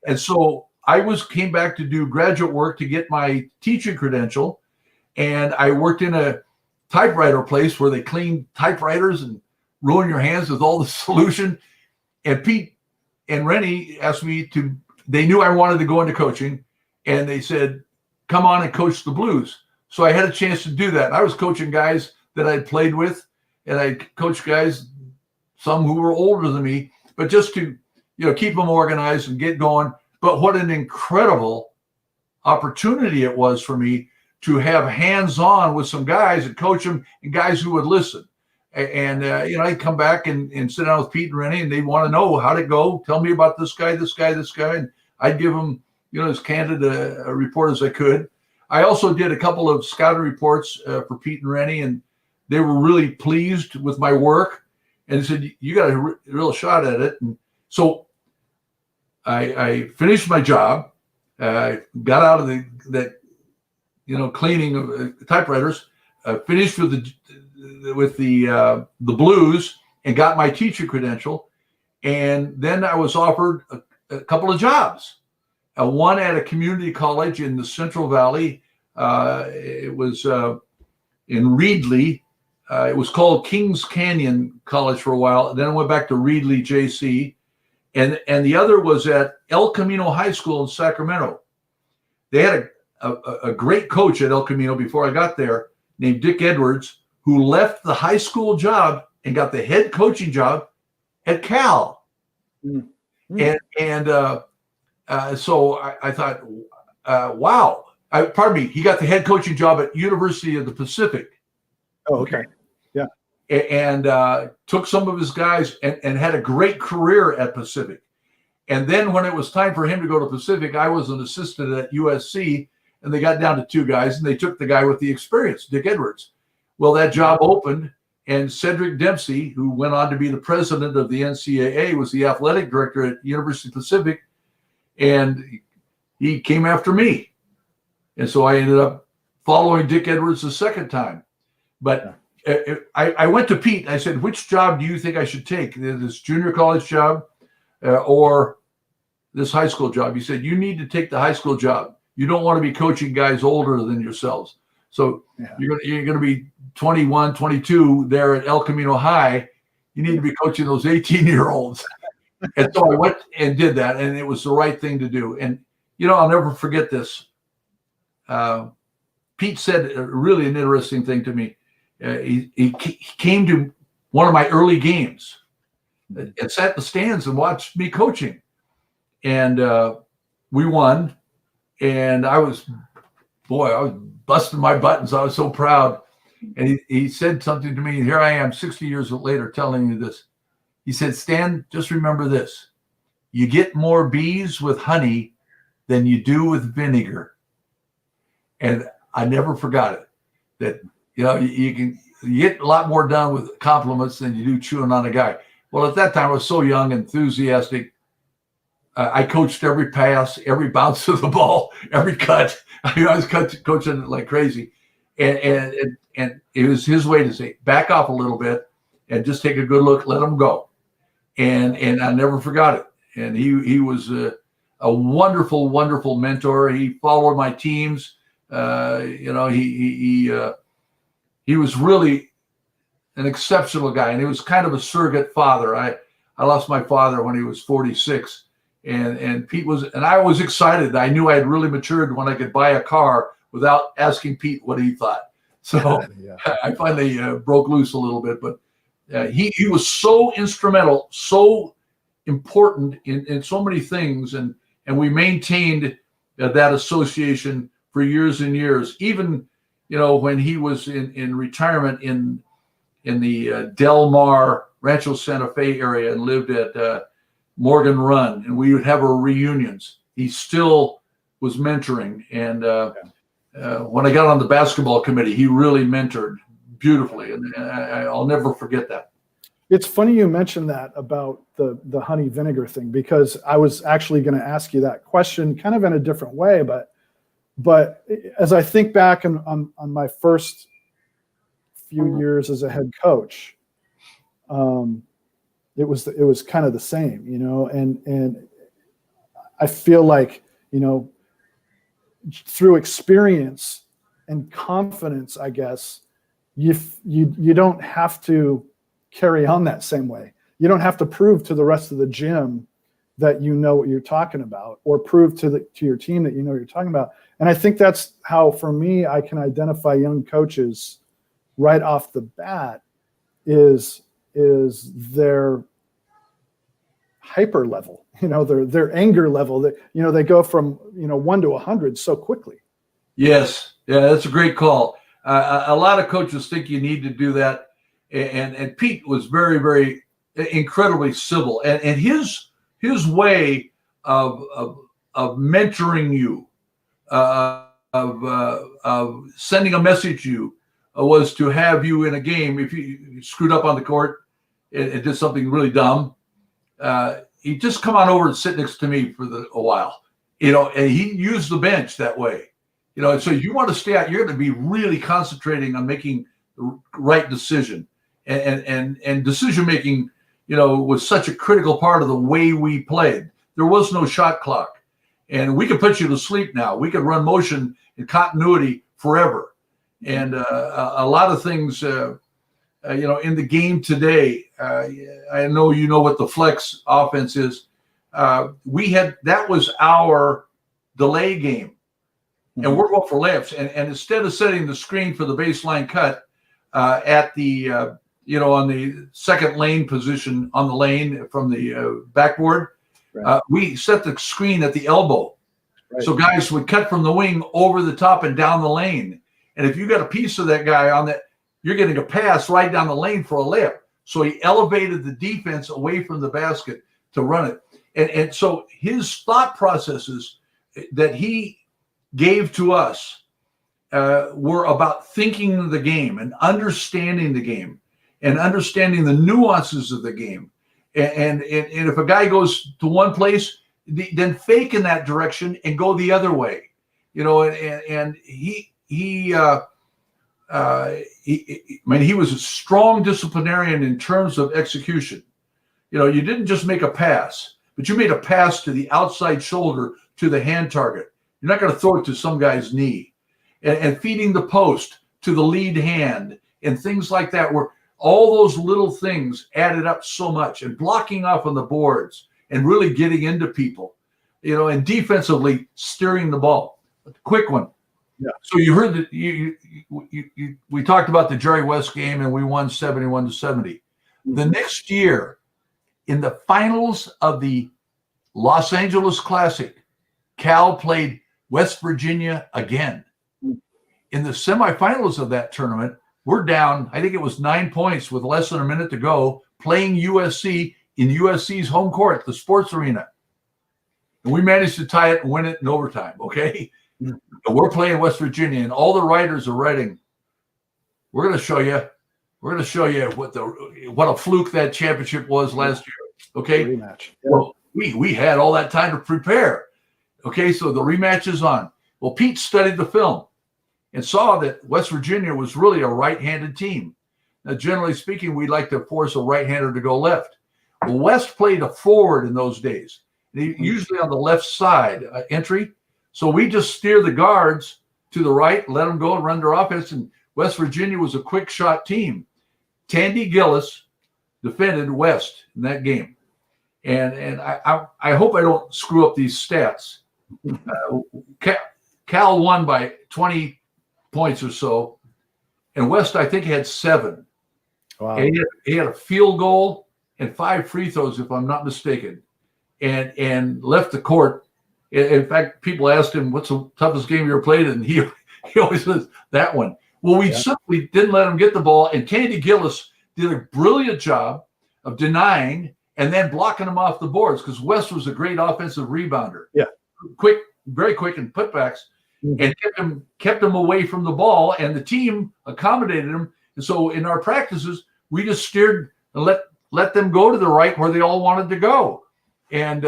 S6: And so I came back to do graduate work to get my teaching credential. And I worked in a typewriter place where they clean typewriters and ruin your hands with all the solution. And Pete and Rennie asked me they knew I wanted to go into coaching, and they said, come on and coach the Blues. So I had a chance to do that. I was coaching guys that I'd played with, and I coached guys, some who were older than me, but just to, keep them organized and get going. But what an incredible opportunity it was for me to have hands-on with some guys and coach them, and guys who would listen. And I'd come back and sit down with Pete and Rennie, and they'd want to know how'd it go. Tell me about this guy. And I'd give them, as candid a report as I could. I also did a couple of scouting reports for Pete and Rennie, and they were really pleased with my work and said, you got a real shot at it. And so I finished my job, got out of that cleaning of typewriters, finished with the Blues and got my teacher credential. And then I was offered a couple of jobs. One at a community college in the Central Valley. It was in Reedley. It was called Kings Canyon College for a while. And then I went back to Reedley JC. And the other was at El Camino High School in Sacramento. They had a great coach at El Camino before I got there named Dick Edwards, who left the high school job and got the head coaching job at Cal. Mm-hmm. So I thought, wow. Pardon me, he got the head coaching job at University of the Pacific.
S5: Oh, okay. Yeah.
S6: And took some of his guys and had a great career at Pacific. And then when it was time for him to go to Pacific, I was an assistant at USC, and they got down to 2 guys, and they took the guy with the experience, Dick Edwards. Well, that job opened, and Cedric Dempsey, who went on to be the president of the NCAA, was the athletic director at University Pacific, and he came after me. And so I ended up following Dick Edwards the second time. But I went to Pete. I said, which job do you think I should take, this junior college job or this high school job? He said, you need to take the high school job. You don't want to be coaching guys older than yourselves. So you're going to be 21, 22 there at El Camino High. You need to be coaching those 18-year-olds. And so I went and did that, and it was the right thing to do. And, I'll never forget this. Pete said really an interesting thing to me. He came to one of my early games and sat in the stands and watched me coaching. And we won. And I was busting my buttons. I was so proud. And he said something to me. And here I am 60 years later telling you this. He said, Stan, just remember this. You get more bees with honey than you do with vinegar. And I never forgot it. That, you get a lot more done with compliments than you do chewing on a guy. Well, at that time, I was so young, enthusiastic. I coached every pass, every bounce of the ball, every cut. I was coaching it like crazy. And it was his way to say, back off a little bit and just take a good look, let them go. And I never forgot it. And he was a wonderful, wonderful mentor. He followed my teams. He was really an exceptional guy, and he was kind of a surrogate father. I lost my father when he was 46, and Pete was, and I was excited. I knew I had really matured when I could buy a car without asking Pete what he thought. So I finally broke loose a little bit, but he was so instrumental, so important in so many things, and we maintained that association for years and years. Even when he was in retirement in the Del Mar, Rancho Santa Fe area and lived at Morgan Run, and we would have our reunions. He still was mentoring, and when I got on the basketball committee, he really mentored beautifully, and I'll never forget that.
S5: It's funny you mentioned that about the honey vinegar thing, because I was actually going to ask you that question kind of in a different way, but as I think back on my first few years as a head coach, it was kind of the same, you know, and I feel like, you know, through experience and confidence, I guess, you don't have to carry on that same way. You don't have to prove to the rest of the gym that you know what you're talking about, or prove to your team that you know what you're talking about. And I think that's how, for me, I can identify young coaches right off the bat is their hyper level, you know, their anger level, that, you know, they go from, you know, 1 to 100 so quickly.
S6: Yes. Yeah, that's a great call. A lot of coaches think you need to do that. And Pete was very, very incredibly civil, and his way of mentoring you, of sending a message to you, was to have you in a game. If you screwed up on the court and did something really dumb, he'd just come on over and sit next to me for a while, you know, and he used the bench that way, you know. And so you want to stay out, you're going to be really concentrating on making the right decision. And decision making, you know, was such a critical part of the way we played. There was no shot clock, and we could put you to sleep now. We could run motion and continuity forever. And a lot of things, you know, in the game today, I know you know what the flex offense is. That was our delay game, and we're going for layups. And instead of setting the screen for the baseline cut at the you know, on the second lane position on the lane from the backboard, right, we set the screen at the elbow. Right. So guys would cut from the wing over the top and down the lane. And if you got a piece of that guy on that, you're getting a pass right down the lane for a layup. So he elevated the defense away from the basket to run it. And so his thought processes that he gave to us were about thinking the game and understanding the game, and understanding the nuances of the game. And if a guy goes to one place, then fake in that direction and go the other way, you know. And he was a strong disciplinarian in terms of execution. You know, you didn't just make a pass, but you made a pass to the outside shoulder to the hand target. You're not going to throw it to some guy's knee. And feeding the post to the lead hand and things like that, where all those little things added up so much, and blocking off on the boards and really getting into people, you know, and defensively steering the ball. Quick one. Yeah. So you heard that we talked about the Jerry West game, and we won 71-70. Mm-hmm. The next year, in the finals of the Los Angeles Classic, Cal played West Virginia again. Mm-hmm. In the semifinals of that tournament, we're down, I think it was 9 points with less than a minute to go, playing USC in USC's home court, the sports arena. And we managed to tie it and win it in overtime, okay? Mm-hmm. And we're playing West Virginia, and all the writers are writing, we're going to show you what a fluke that championship was last year, okay? Rematch. Yeah. Well, we had all that time to prepare, okay? So the rematch is on. Well, Pete studied the film and saw that West Virginia was really a right-handed team. Now, generally speaking, we'd like to force a right-hander to go left. Well, West played a forward in those days, usually on the left side entry. So we just steer the guards to the right, let them go and run their offense. And West Virginia was a quick shot team. Tandy Gillis defended West in that game. And I hope I don't screw up these stats. Cal won by 20 points or so, and West, I think, had 7. Wow. And he had a field goal and 5 free throws, if I'm not mistaken, and left the court. In fact, people asked him, what's the toughest game you ever played? And he always says, that one. Well, we simply didn't let him get the ball, and Tandy Gillis did a brilliant job of denying and then blocking him off the boards, because West was a great offensive rebounder. Yeah. Quick, very quick in putbacks. and kept them away from the ball, and the team accommodated them. And so in our practices, we just steered and let them go to the right where they all wanted to go. And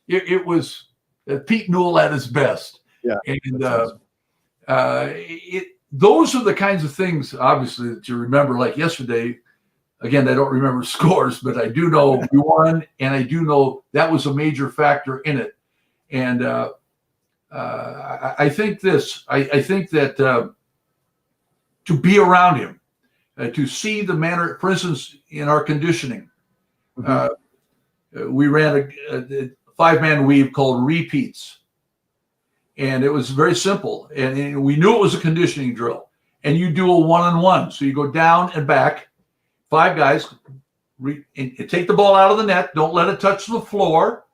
S6: it was Pete Newell at his best.
S5: Yeah.
S6: And those are the kinds of things, obviously, that you remember. Like yesterday, again, I don't remember scores, but I do know we won, and I do know that was a major factor in it. And I think that to be around him, to see the manner, for instance, in our conditioning, we ran a 5-man weave called repeats. And it was very simple. And we knew it was a conditioning drill. And you do a 1-on-1. So you go down and back, 5 guys, and take the ball out of the net. Don't let it touch the floor.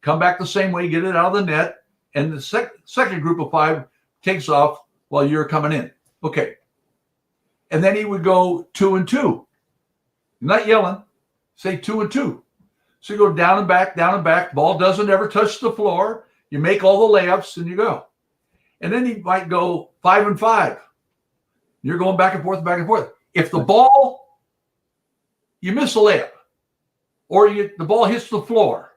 S6: Come back the same way, get it out of the net. And the second group of 5 takes off while you're coming in. Okay. And then he would go 2 and 2. Not yelling. Say 2 and 2. So you go down and back, down and back. Ball doesn't ever touch the floor. You make all the layups and you go. And then he might go 5 and 5. You're going back and forth, back and forth. If the ball, you miss a layup, or the ball hits the floor,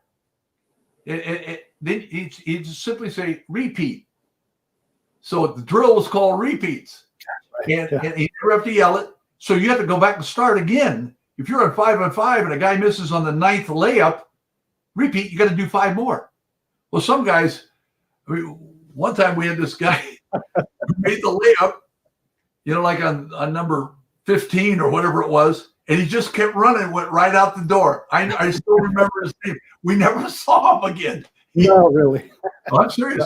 S6: then he'd simply say repeat. So the drill was called repeats. And you never have to yell it. So you have to go back and start again. If you're on 5 on 5 and a guy misses on the 9th layup, repeat, you got to do 5 more. Well, some guys, one time we had this guy who made the layup, like on number 15 or whatever it was, and he just kept running, went right out the door. I still remember his name. We never saw him again.
S5: No, really.
S6: I'm serious.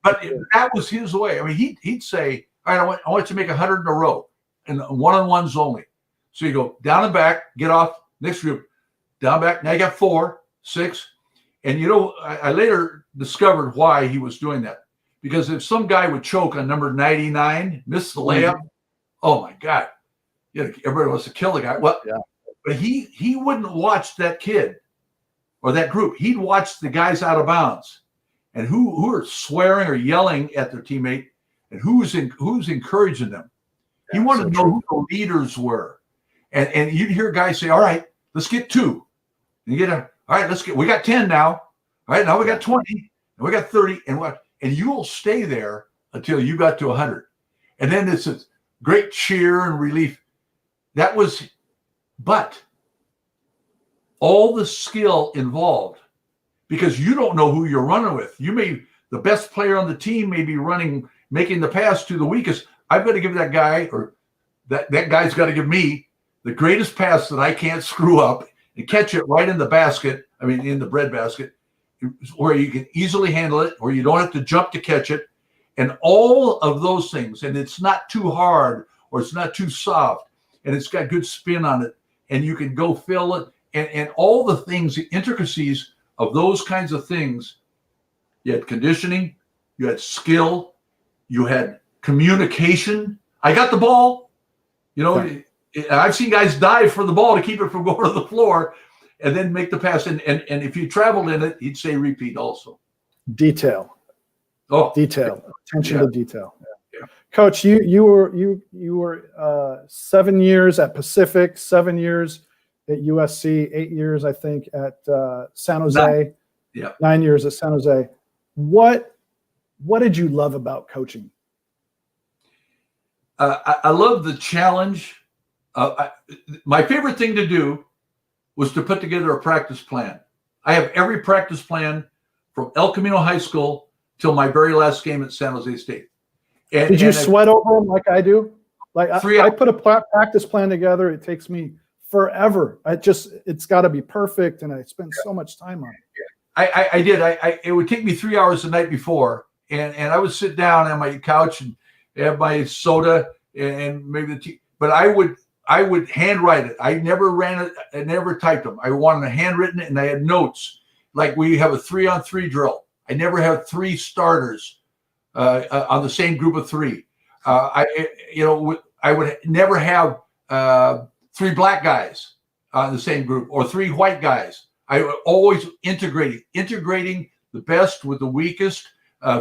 S6: But that was his way. I mean, he'd say, all right, I want you to make 100 in a row, and 1-on-1s only. So you go down and back, get off, next group, down, back. Now you got 4, 6. And I later discovered why he was doing that. Because if some guy would choke on number 99, miss the layup, oh my God, everybody wants to kill the guy. Well, but he wouldn't watch that kid or that group. He'd watch the guys out of bounds and who are swearing or yelling at their teammate and who's encouraging them. He wanted to know who the leaders were. And you'd hear guys say, all right, let's get 2. And you get all right, we got 10 now. All right, now we got 20, and we got 30, and you'll stay there until you got to 100. And then it's a great cheer and relief. But all the skill involved, because you don't know who you're running with. The best player on the team may be making the pass to the weakest. I've got to give that guy, or that guy's got to give me the greatest pass that I can't screw up and catch it right in the basket. I mean, in the bread basket, where you can easily handle it, or you don't have to jump to catch it. And all of those things, and it's not too hard or it's not too soft, and it's got good spin on it, and you can go fill it, and all the things, the intricacies of those kinds of things. You had conditioning, you had skill, you had communication. I got the ball. I've seen guys dive for the ball to keep it from going to the floor and then make the pass. And if you traveled in it, he'd say repeat also.
S5: Detail.
S6: Oh,
S5: detail. Attention to detail. Yeah. Coach, you were 7 years at Pacific, 7 years at USC, 8 years, I think, at San Jose. 9 years at San Jose. What did you love about coaching?
S6: I love the challenge. My favorite thing to do was to put together a practice plan. I have every practice plan from El Camino High School till my very last game at San Jose State.
S5: Did you sweat over them like I do? Like I put a practice plan together. It takes me forever. It's got to be perfect, and I spend so much time on it.
S6: I did. It would take me 3 hours the night before, and I would sit down on my couch and have my soda and maybe the tea. But I would handwrite it. I never ran it. I never typed them. I wanted a handwritten, and I had notes. Like we have a 3-on-3 drill. I never have 3 starters on the same group of 3. I would never have 3 black guys on the same group or 3 white guys. I would always integrating the best with the weakest,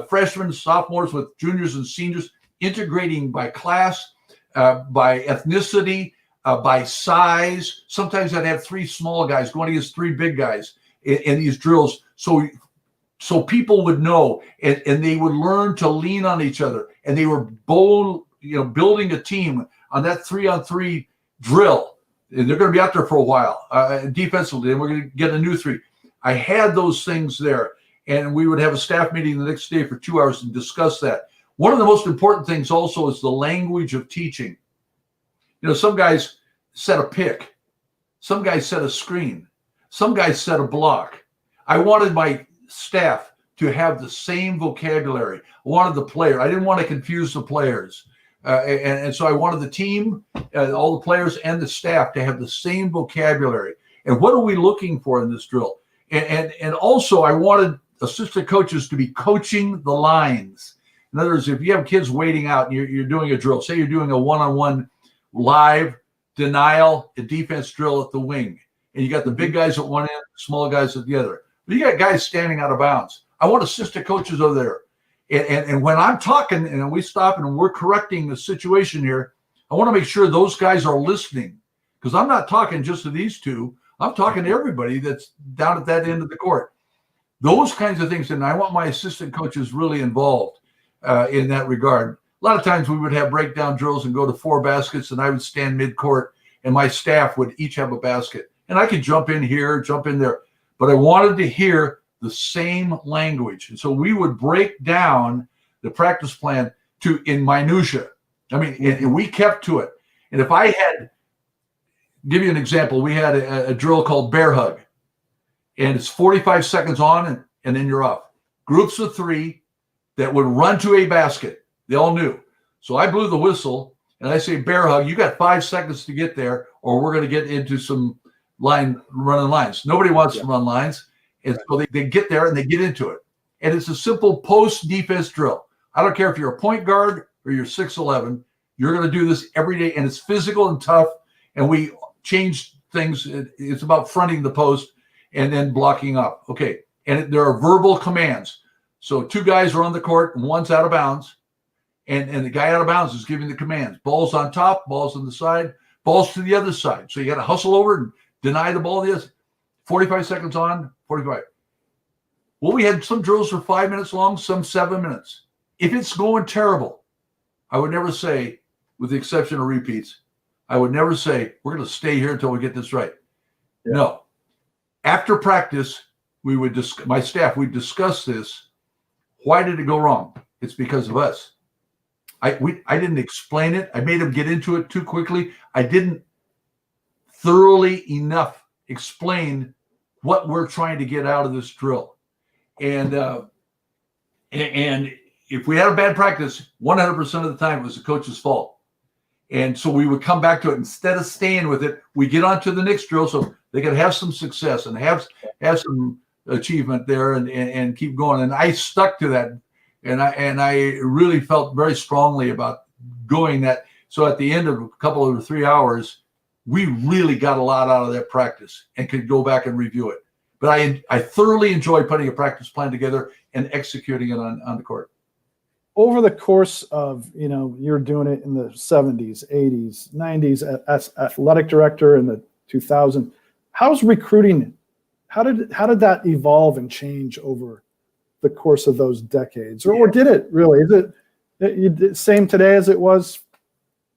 S6: freshmen, sophomores with juniors and seniors, integrating by class, by ethnicity, by size. Sometimes I'd have 3 small guys going against 3 big guys in these drills. So people would know, and they would learn to lean on each other. And they were building a team on that 3-on-3 drill. And they're going to be out there for a while defensively, and we're going to get a new 3. I had those things there, and we would have a staff meeting the next day for 2 hours and discuss that. One of the most important things also is the language of teaching. Some guys set a pick. Some guys set a screen. Some guys set a block. I wanted my staff to have the same vocabulary. I wanted the player. I didn't want to confuse the players. And so I wanted the team, all the players and the staff to have the same vocabulary. And what are we looking for in this drill? And also I wanted assistant coaches to be coaching the lines. In other words, if you have kids waiting out and you're doing a drill, say you're doing a one-on-one live denial and defense drill at the wing, and you got the big guys at one end, small guys at the other. But you got guys standing out of bounds. I want assistant coaches over there. And when I'm talking and we stop and we're correcting the situation here, I want to make sure those guys are listening, because I'm not talking just to these 2. I'm talking to everybody that's down at that end of the court. Those kinds of things. And I want my assistant coaches really involved in that regard. A lot of times we would have breakdown drills and go to 4 baskets, and I would stand mid-court, and my staff would each have a basket. And I could jump in here, jump in there. But I wanted to hear the same language. And so we would break down the practice plan in minutia. I mean, and we kept to it. And if I had, give you an example, we had a drill called bear hug. And it's 45 seconds on and then you're off. Groups of 3 that would run to a basket. They all knew. So I blew the whistle and I say, bear hug, you got 5 seconds to get there, or we're going to get into some running lines. Nobody wants to run lines. And so they get there and they get into it. And it's a simple post-defense drill. I don't care if you're a point guard or you're 6'11", you're going to do this every day. And it's physical and tough. And we change things. It's about fronting the post and then blocking up. Okay. And there are verbal commands. So 2 guys are on the court and one's out of bounds. And the guy out of bounds is giving the commands. Balls on top, balls on the side, balls to the other side. So you got to hustle over and deny the ball. 45 seconds on, 45. Well, we had some drills for 5 minutes long, some 7 minutes. If it's going terrible, I would never say, with the exception of repeats, I would never say, we're going to stay here until we get this right. Yeah. No. After practice, my staff, we'd discuss this. Why did it go wrong? It's because of us. I didn't explain it. I made them get into it too quickly. I didn't thoroughly enough explain what we're trying to get out of this drill. And if we had a bad practice, 100% of the time it was the coach's fault. And so we would come back to it. Instead of staying with it, we get on to the next drill so they could have some success and have some achievement there and keep going. And I stuck to that. And I really felt very strongly about going that. So at the end of a couple of 3 hours, we really got a lot out of that practice and could go back and review it. But I thoroughly enjoy putting a practice plan together and executing it on the court.
S5: Over the course of, you're doing it in the 70s, 80s, 90s as athletic director in the 2000s. How's recruiting? How did that evolve and change over the course of those decades? Or did it really? Is it same today as it was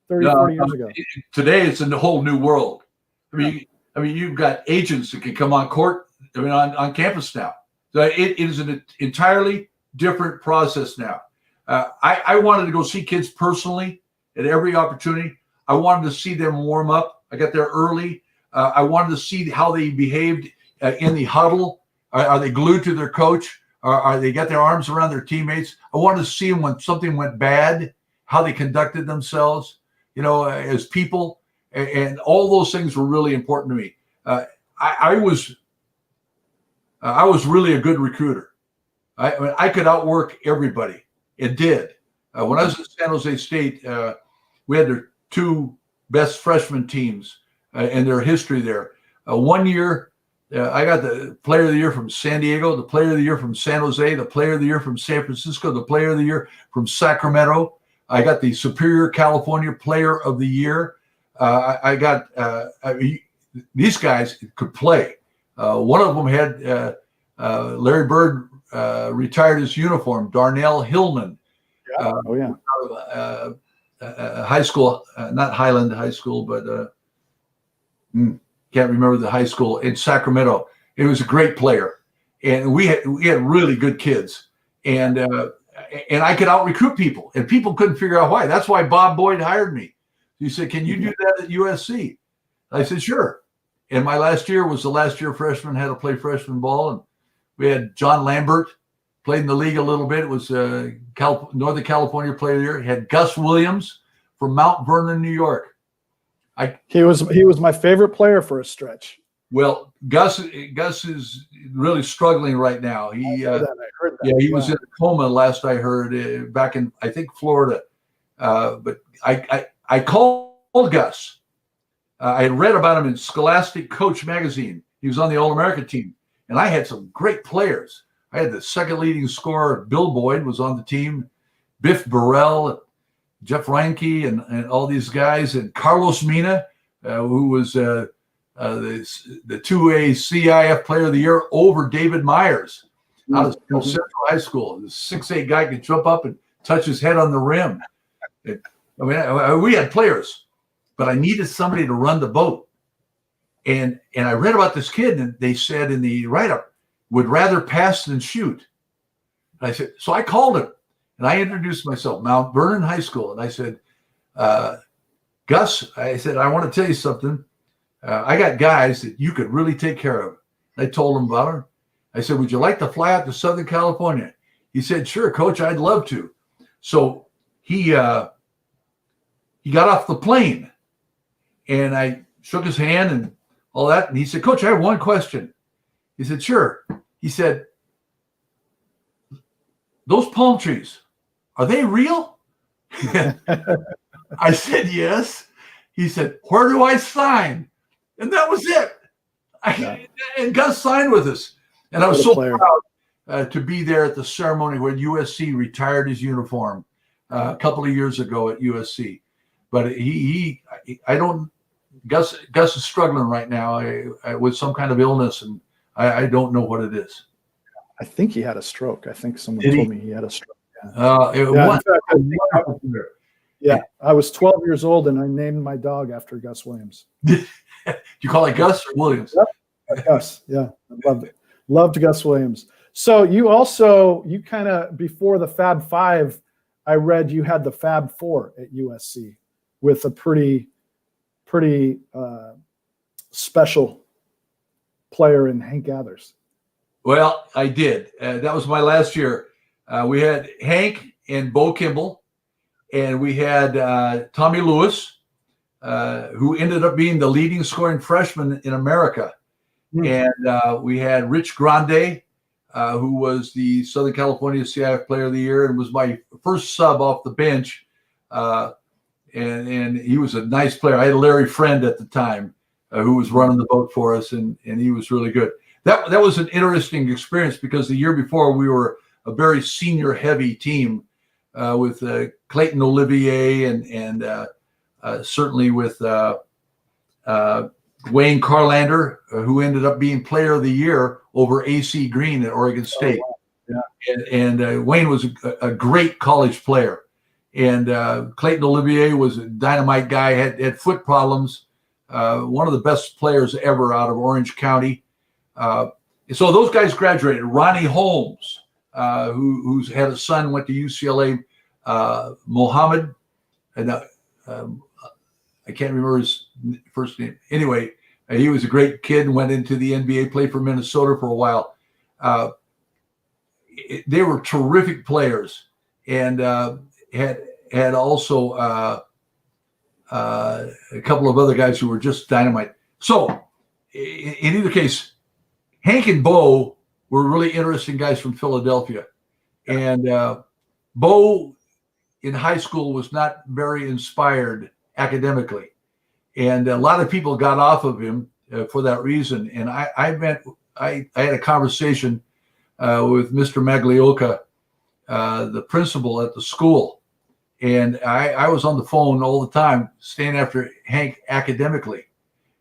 S5: 30, 40 years ago?
S6: Today it's in a whole new world. I mean, you've got agents that can come on court, on campus now. So it is an entirely different process now. I wanted to go see kids personally at every opportunity. I wanted to see them warm up. I got there early. I wanted to see how they behaved in the huddle. Are they glued to their coach? Are they got their arms around their teammates? I wanted to see them when something went bad, how they conducted themselves, as people. And all those things were really important to me. I was really a good recruiter. I could outwork everybody. It did. When I was at San Jose State, we had their 2 best freshman teams in their history there. One year, I got the player of the year from San Diego, the player of the year from San Jose, the player of the year from San Francisco, the player of the year from Sacramento. I got the Superior California Player of the Year. I got these guys could play. One of them had Larry Bird retired his uniform. Darnell Hillman. High school, not Highland High School, but can't remember the high school in Sacramento. It was a great player, and we had really good kids, and I could out recruit people, and people couldn't figure out why. That's why Bob Boyd hired me. He said, "Can you do that at USC?" I said, "Sure." And my last year was the last year freshmen had to play freshman ball, and we had John Lambert played in the league a little bit. It was Northern California Player of the Year. He had Gus Williams from Mount Vernon, New York.
S5: He was my favorite player for a stretch.
S6: Well, Gus is really struggling right now. I heard that. Yeah, he was in a coma last I heard back in, I think, Florida. But I called Gus. I had read about him in Scholastic Coach magazine. He was on the All-America team, and I had some great players. I had the second leading scorer, Bill Boyd, was on the team, Biff Burrell, Jeff Reinke, and all these guys, and Carlos Mina, who was the 2A CIF Player of the Year over David Myers out of Central High School. The 6'8" guy could jump up and touch his head on the rim. We had players, but I needed somebody to run the boat. And I read about this kid, and they said in the write-up, would rather pass than shoot. And I said, so I called him, and I introduced myself, Mount Vernon High School. And I said, Gus, I said, I want to tell you something. I got guys that you could really take care of. I told him about her. I said, would you like to fly out to Southern California? He said, sure, Coach, I'd love to. So he got off the plane, and I shook his hand and all that. And he said, Coach, I have one question. He said, sure. He said, those palm trees, are they real? I said, yes. He said, where do I sign? And that was it. And Gus signed with us. And I was so proud to be there at the ceremony when USC retired his uniform a couple of years ago at USC. But Gus is struggling right now with some kind of illness, and I don't know what it is.
S5: I think he had a stroke. I think someone told me he had a stroke. Yeah, I was 12 years old, and I named my dog after Gus Williams.
S6: You call it Gus or Williams?
S5: Yep. Gus, yeah. I loved it. Loved Gus Williams. So you kind of, before the Fab Five, I read you had the Fab Four at USC with a pretty special player in Hank Gathers.
S6: Well, I did. That was my last year. We had Hank and Bo Kimball, and we had Tommy Lewis, who ended up being the leading scoring freshman in America. And we had Rich Grande, who was the Southern California CIF Player of the Year and was my first sub off the bench. And he was a nice player. I had Larry Friend at the time who was running the boat for us, and he was really good. That was an interesting experience because the year before we were a very senior heavy team with Clayton Olivier and certainly with Wayne Carlander, who ended up being Player of the Year over AC Green at Oregon State.
S5: Oh, wow. Yeah.
S6: And Wayne was a great college player. And Clayton Olivier was a dynamite guy, had foot problems, one of the best players ever out of Orange County. So those guys graduated. Ronnie Holmes, who's had a son, went to UCLA. Mohammed, and I can't remember his first name. Anyway, he was a great kid and went into the NBA, played for Minnesota for a while. They were terrific players, and had also a couple of other guys who were just dynamite. So in either case, Hank and Bo were really interesting guys from Philadelphia. And Bo in high school was not very inspired academically. And a lot of people got off of him for that reason. And I had a conversation with Mr. Maglioka, the principal at the school. And I was on the phone all the time, staying after Hank academically.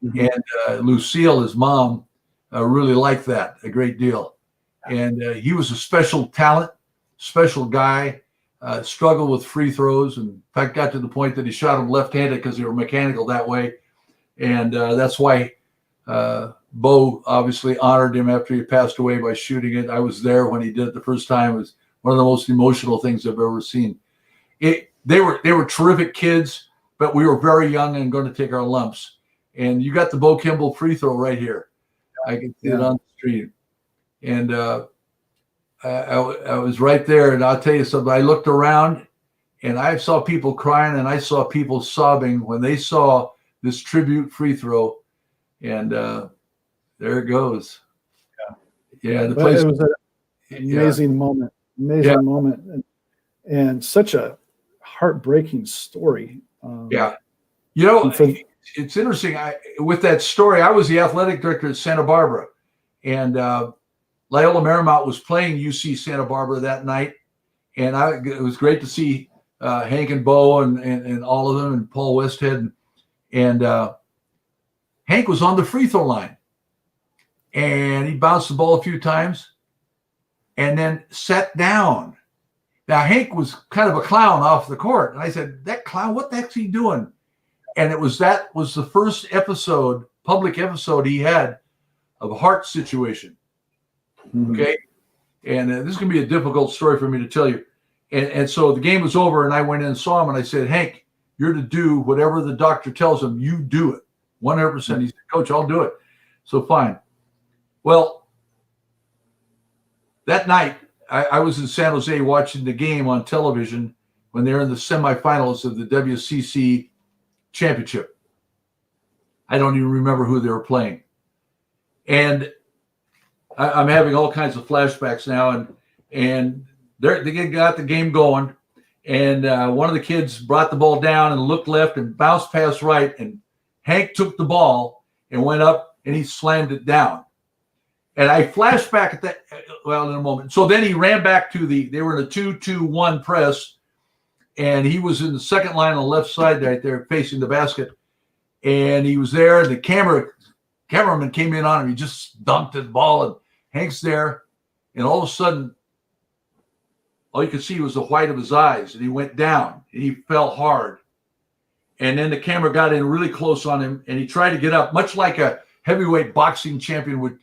S6: Mm-hmm. And Lucille, his mom, really liked that a great deal. And he was a special talent, special guy, struggled with free throws. And in fact, got to the point that he shot them left-handed because they were mechanical that way. And that's why Bo obviously honored him after he passed away by shooting it. I was there when he did it the first time. It was one of the most emotional things I've ever seen. They were terrific kids, but we were very young and going to take our lumps. And you got the Bo Kimball free throw right here. I can see it on the stream. And I was right there. And I'll tell you something. I looked around and I saw people crying and I saw people sobbing when they saw this tribute free throw. And there it goes. Yeah, the place.
S5: It was an amazing moment. Amazing moment. And such a heartbreaking story.
S6: You know, it's interesting. With that story, I was the athletic director at Santa Barbara, and Loyola Marymount was playing UC Santa Barbara that night, and it was great to see Hank and Bo and all of them, and Paul Westhead, and Hank was on the free throw line, and he bounced the ball a few times, and then sat down. Now, Hank was kind of a clown off the court. And I said, that clown, what the heck's he doing? And that was the first public episode he had of a heart situation. Mm-hmm. Okay. And this is going to be a difficult story for me to tell you. And so the game was over and I went in and saw him and I said, Hank, you're to do whatever the doctor tells him. You do it 100%. He said, Coach, I'll do it. So fine. Well, that night, I was in San Jose watching the game on television when they were in the semifinals of the WCC championship. I don't even remember who they were playing. And I'm having all kinds of flashbacks now. And they got the game going. And one of the kids brought the ball down and looked left and bounced past right. And Hank took the ball and went up and he slammed it down. And I flashed back at that, well, in a moment. So then he ran back they were in a 2-2-1 press, and he was in the second line on the left side right there facing the basket. And he was there, and the cameraman came in on him. He just dunked the ball, and Hank's there. And all of a sudden, all you could see was the white of his eyes, and he went down, and he fell hard. And then the camera got in really close on him, and he tried to get up, much like a heavyweight boxing champion would.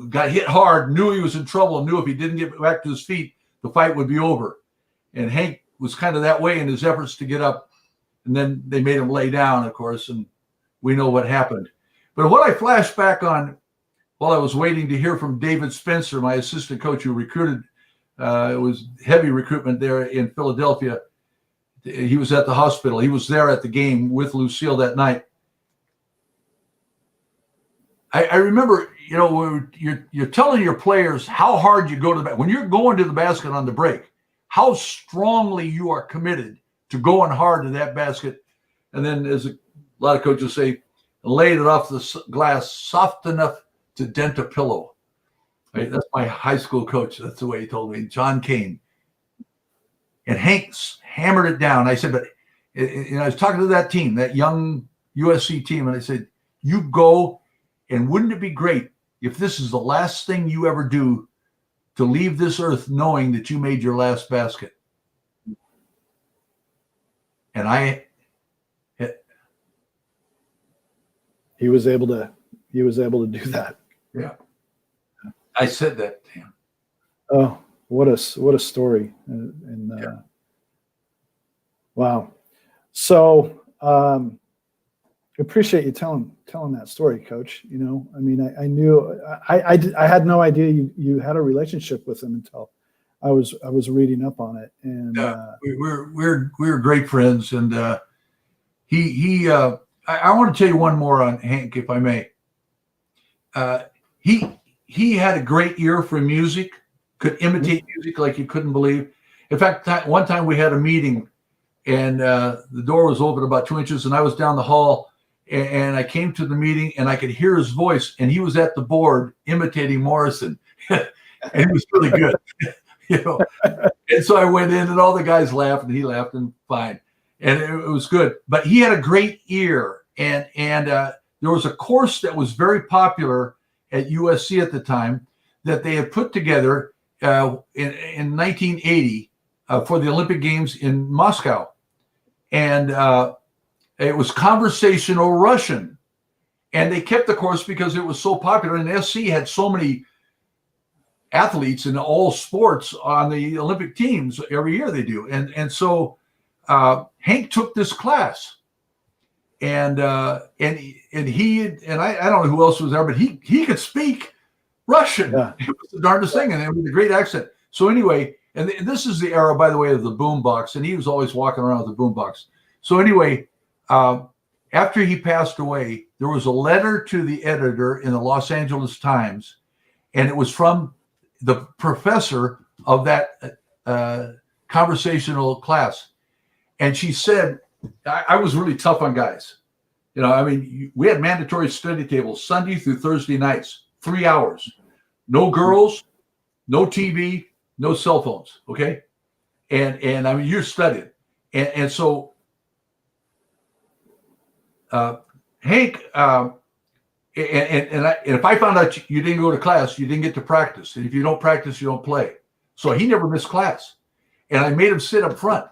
S6: Got hit hard, knew he was in trouble, knew if he didn't get back to his feet, the fight would be over. And Hank was kind of that way in his efforts to get up. And then they made him lay down, of course, and we know what happened. But what I flashed back on while I was waiting to hear from David Spencer, my assistant coach who recruited, it was heavy recruitment there in Philadelphia. He was at the hospital. He was there at the game with Lucille that night. I remember, you're telling your players how hard you go to the basket. When you're going to the basket on the break, how strongly you are committed to going hard to that basket. And then, as a lot of coaches say, laid it off the glass soft enough to dent a pillow. Right? That's my high school coach. That's the way he told me, John Kane. And Hank hammered it down. I said, but I was talking to that team, that young USC team, and I said, you go. And wouldn't it be great if this is the last thing you ever do to leave this earth knowing that you made your last basket? And
S5: he was able to do that.
S6: Yeah. I said that to him.
S5: Oh, what a story. Wow. So, I appreciate you telling that story, Coach. I mean, I knew I had no idea you had a relationship with him until I was reading up on it. And
S6: we're great friends. And I want to tell you one more on Hank, if I may. He had a great ear for music, could imitate music like you couldn't believe. In fact, one time we had a meeting, and the door was open about 2 inches, and I was down the hall. and I came to the meeting, and I could hear his voice, and he was at the board imitating Morrison, and he was really good, you know. And so I went in, and all the guys laughed, and he laughed, and fine, and it was good. But he had a great ear, and there was a course that was very popular at USC at the time that they had put together in 1980 for the Olympic Games in Moscow, and it was conversational Russian, and they kept the course because it was so popular. And SC had so many athletes in all sports on the Olympic teams every year they do, and so Hank took this class, and he and I don't know who else was there, but he could speak Russian.
S5: Yeah.
S6: It was the darndest thing, and it was a great accent. So anyway, and this is the era, by the way, of the boombox, and he was always walking around with the boombox. So anyway. After he passed away, there was a letter to the editor in the Los Angeles Times, and it was from the professor of that conversational class. And she said, I was really tough on guys. You know, I mean, we had mandatory study tables Sunday through Thursday nights, 3 hours. No girls, no TV, no cell phones, okay? And I mean, you're studying. And so Hank, and if I found out you didn't go to class, you didn't get to practice. And if you don't practice, you don't play. So he never missed class. And I made him sit up front.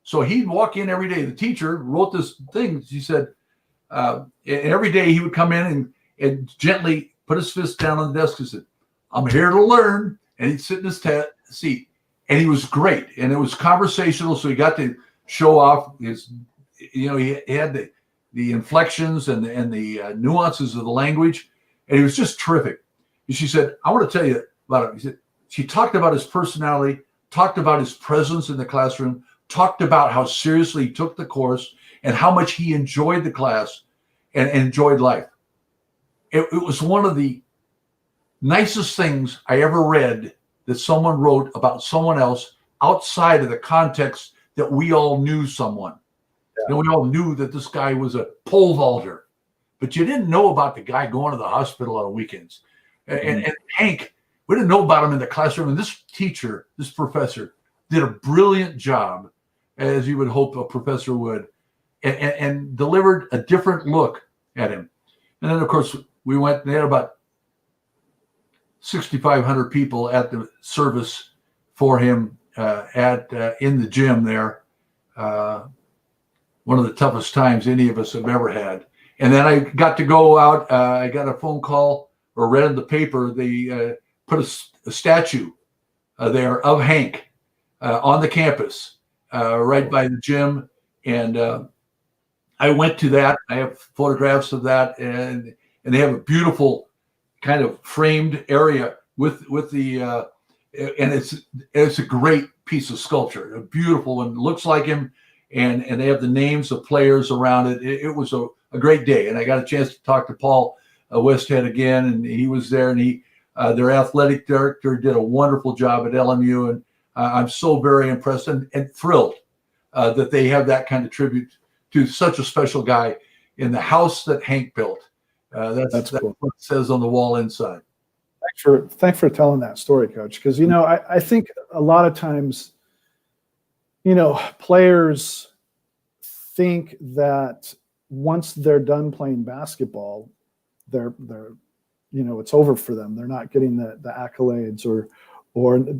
S6: So he'd walk in every day. The teacher wrote this thing. She said, and every day he would come in and gently put his fist down on the desk and said, I'm here to learn. And he'd sit in his seat. And he was great. And it was conversational. So he got to show off his, you know, he had the inflections and the nuances of the language, and he was just terrific. And she said, I want to tell you about him. He said, she talked about his personality, talked about his presence in the classroom, talked about how seriously he took the course and how much he enjoyed the class and enjoyed life. It was one of the nicest things I ever read that someone wrote about someone else outside of the context that we all knew someone. And we all knew that this guy was a pole vaulter, but you didn't know about the guy going to the hospital on weekends. And Hank, we didn't know about him in the classroom. And this teacher, this professor, did a brilliant job, as you would hope a professor would, and delivered a different look at him. And then, of course, we went, they had about 6,500 people at the service for him in the gym there. One of the toughest times any of us have ever had. And then I got to go out. I got a phone call or read in the paper. They put a statue there of Hank on the campus right by the gym. And I went to that. I have photographs of that. And they have a beautiful kind of framed area with the, and it's a great piece of sculpture. A beautiful one. Looks like him. And they have the names of players around it. It was a great day. And I got a chance to talk to Paul Westhead again, and he was there. And their athletic director did a wonderful job at LMU. And I'm so very impressed and thrilled that they have that kind of tribute to such a special guy in the house that Hank built. That's cool. What it says on the wall inside.
S5: Thanks for telling that story, Coach. Because, you know, I think a lot of times, you know, players think that once they're done playing basketball, they're you know, it's over for them. They're not getting the accolades or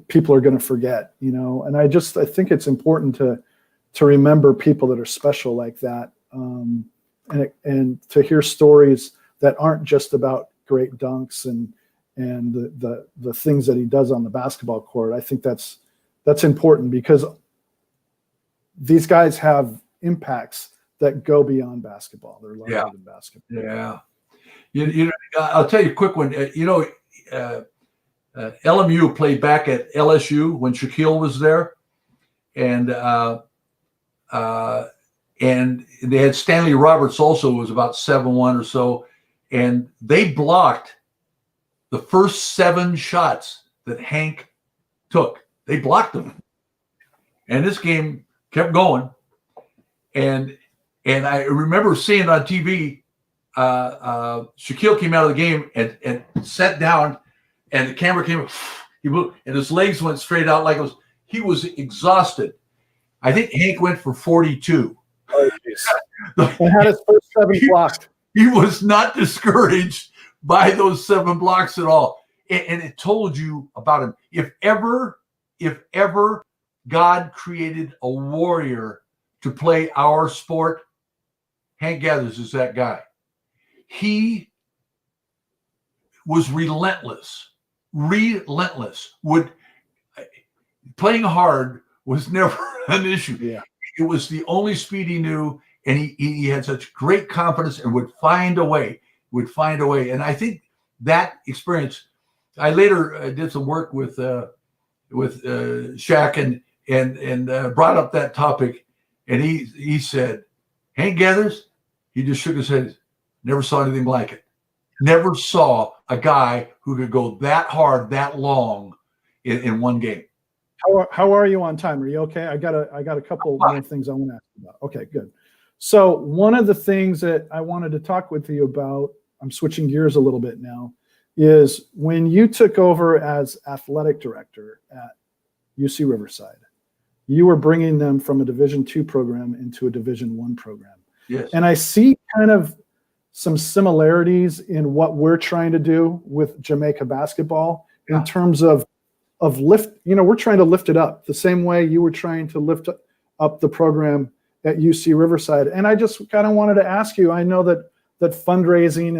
S5: people are going to forget, you know. And I think it's important to remember people that are special like that, and to hear stories that aren't just about great dunks and the things that he does on the basketball court. I think that's important because these guys have impacts that go beyond basketball. They're larger than basketball.
S6: Yeah. You know, I'll tell you a quick one. You know, LMU played back at LSU when Shaquille was there, and they had Stanley Roberts also, who was about 7'1" or so, and they blocked the first 7 shots that Hank took. They blocked them, and this game kept going. And I remember seeing on TV Shaquille came out of the game and sat down, and the camera came. He moved, and his legs went straight out like he was exhausted. I think Hank went for 42.
S5: Oh, I had his first 7 blocked.
S6: He was not discouraged by those 7 blocks at all. And it told you about him. If ever God created a warrior to play our sport, Hank Gathers is that guy. He was relentless. Playing hard was never an issue.
S5: Yeah.
S6: It was the only speed he knew, and he had such great confidence and would find a way. And I think that experience, I later did some work with Shaq and brought up that topic, and he said, Hank Gathers, he just shook his head, never saw anything like it. Never saw a guy who could go that hard, that long in one game.
S5: How are you on time? Are you okay? I got a couple more things I want to ask you about. Okay, good. So one of the things that I wanted to talk with you about, I'm switching gears a little bit now, is when you took over as athletic director at UC Riverside, you were bringing them from a Division II program into a Division I program.
S6: Yes.
S5: And I see kind of some similarities in what we're trying to do with Jamaica basketball in terms of lift. We're trying to lift it up the same way you were trying to lift up the program at UC Riverside. And I just kind of wanted to ask you, I know that fundraising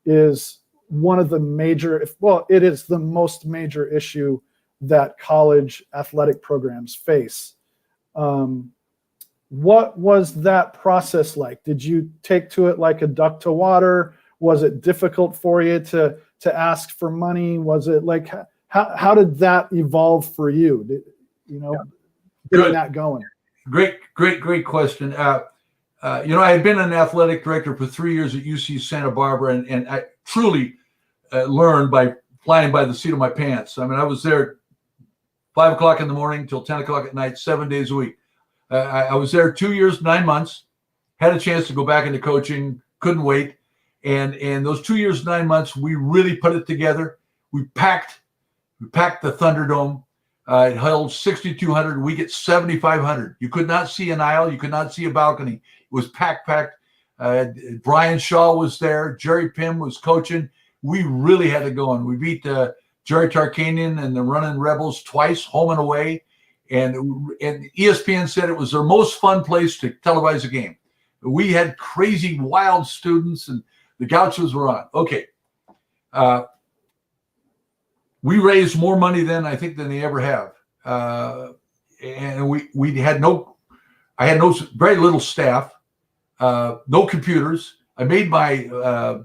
S5: is one of the major, it is the most major issue that college athletic programs face. What was that process like? Did you take to it like a duck to water? Was it difficult for you to ask for money? Was it like, how did that evolve for you? Getting that going?
S6: Great question. I had been an athletic director for 3 years at UC Santa Barbara, and I truly learned by flying by the seat of my pants. I mean, I was there 5 o'clock in the morning till 10 o'clock at night, 7 days a week. I was there 2 years, 9 months, had a chance to go back into coaching, couldn't wait. And those 2 years, 9 months, we really put it together. We packed the Thunderdome. It held 6,200. We get 7,500. You could not see an aisle. You could not see a balcony. It was packed. Brian Shaw was there. Jerry Pym was coaching. We really had it going. We beat Jerry Tarkanian and the Running Rebels twice, home and away. And ESPN said it was their most fun place to televise a game. We had crazy, wild students, and the Gauchos were on. Okay. We raised more money then, I think, than they ever have. And I had very little staff, no computers. I made my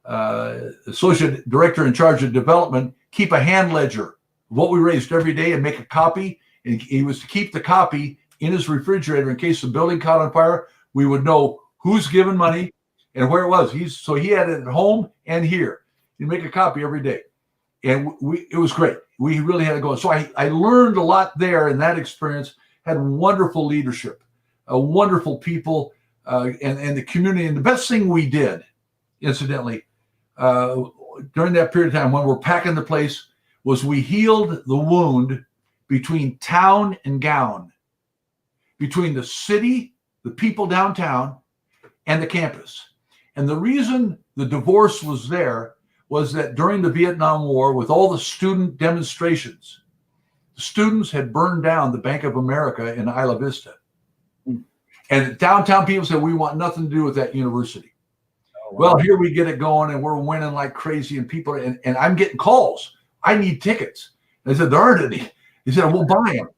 S6: associate director in charge of development keep a hand ledger of what we raised every day and make a copy. And he was to keep the copy in his refrigerator in case the building caught on fire. We would know who's given money and where it was. So he had it at home and here. He'd make a copy every day. And it was great. We really had to go. So I learned a lot there in that experience, had wonderful leadership, wonderful people, and the community. And the best thing we did, incidentally, during that period of time when we're packing the place, was we healed the wound between town and gown, between the city, the people downtown, and the campus. And the reason the divorce was there was that during the Vietnam War, with all the student demonstrations, the students had burned down the Bank of America in Isla Vista. And downtown people said, we want nothing to do with that university. Oh, wow. Well, here we get it going, and we're winning like crazy, and people, and I'm getting calls. I need tickets. And I said, there aren't any. He said, we'll buy them.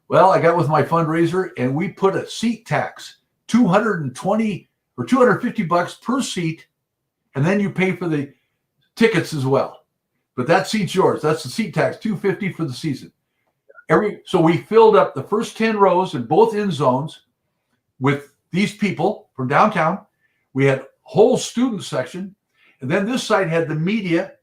S6: Well, I got with my fundraiser, and we put a seat tax, $220 or $250 per seat, and then you pay for the tickets as well. But that seat's yours. That's the seat tax, $250 for the season. So we filled up the first 10 rows in both end zones with these people from downtown. We had a whole student section, and then this side had the media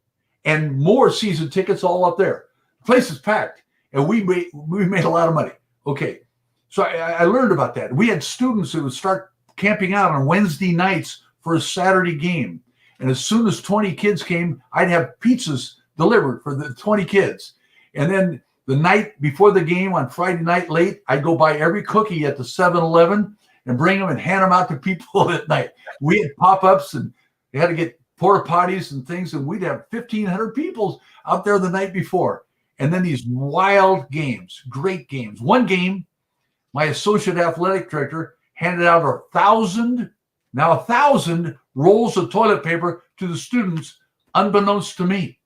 S6: and more season tickets all up there. The place is packed, and we made a lot of money. Okay, so I learned about that. We had students who would start camping out on Wednesday nights for a Saturday game. And as soon as 20 kids came, I'd have pizzas delivered for the 20 kids. And then the night before the game on Friday night late, I'd go buy every cookie at the 7-Eleven and bring them and hand them out to people at night. We had pop-ups and they had to get porta potties and things, and we'd have 1,500 people out there the night before. And then these wild games, great games. One game, my associate athletic director handed out 1,000 rolls of toilet paper to the students, unbeknownst to me.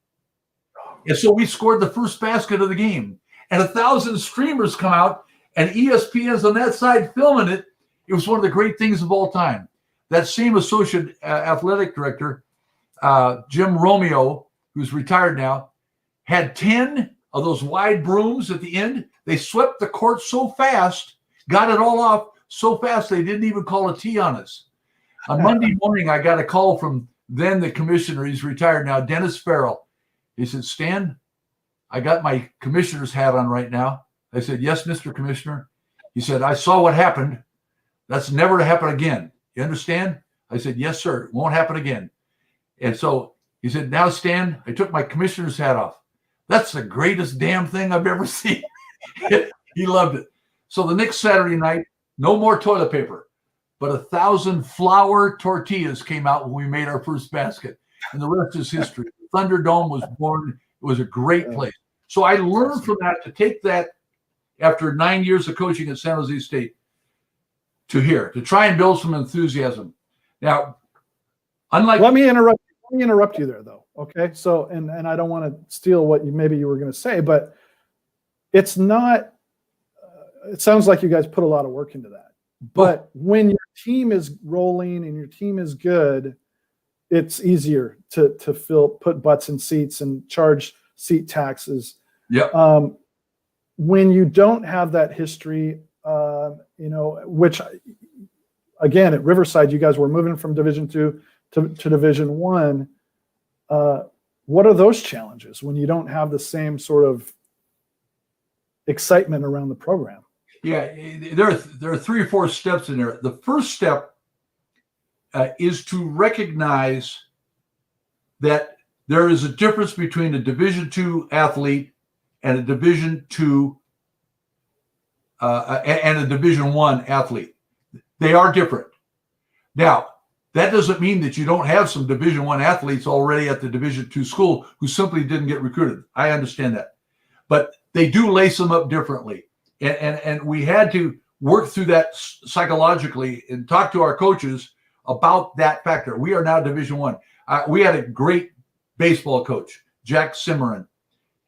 S6: And so we scored the first basket of the game, and 1,000 streamers come out, and ESPN's on that side filming it. It was one of the great things of all time. That same associate athletic director, Jim Romeo, who's retired now, had 10 of those wide brooms at the end. They swept the court so fast, got it all off so fast, they didn't even call a tee on us. On Monday morning, I got a call from then the commissioner. He's retired now, Dennis Farrell. He said, Stan, I got my commissioner's hat on right now. I said, yes, Mr. Commissioner. He said, I saw what happened. That's never to happen again. You understand? I said, yes, sir. It won't happen again. And so he said, now, Stan, I took my commissioner's hat off. That's the greatest damn thing I've ever seen. He loved it. So the next Saturday night, no more toilet paper, but 1,000 flour tortillas came out when we made our first basket. And the rest is history. Thunderdome was born. It was a great place. So I learned from that to take that after 9 years of coaching at San Jose State to here, to try and build some enthusiasm. Now, unlike—
S5: Let me interrupt you there, though. Okay. So, and I don't want to steal what maybe you were going to say, but it's not, it sounds like you guys put a lot of work into that. But when your team is rolling and your team is good, it's easier to put butts in seats and charge seat taxes.
S6: Yeah.
S5: When you don't have that history, which again at Riverside, you guys were moving from Division II to Division I. What are those challenges when you don't have the same sort of excitement around the program?
S6: Yeah, there are 3 or 4 steps in there. The first step is to recognize that there is a difference between a Division II athlete and a Division II and a Division I athlete. They are different. Now, that doesn't mean that you don't have some Division I athletes already at the Division II school who simply didn't get recruited. I understand that. But they do lace them up differently. And we had to work through that psychologically and talk to our coaches about that factor. We are now Division I. We had a great baseball coach, Jack Simmerin,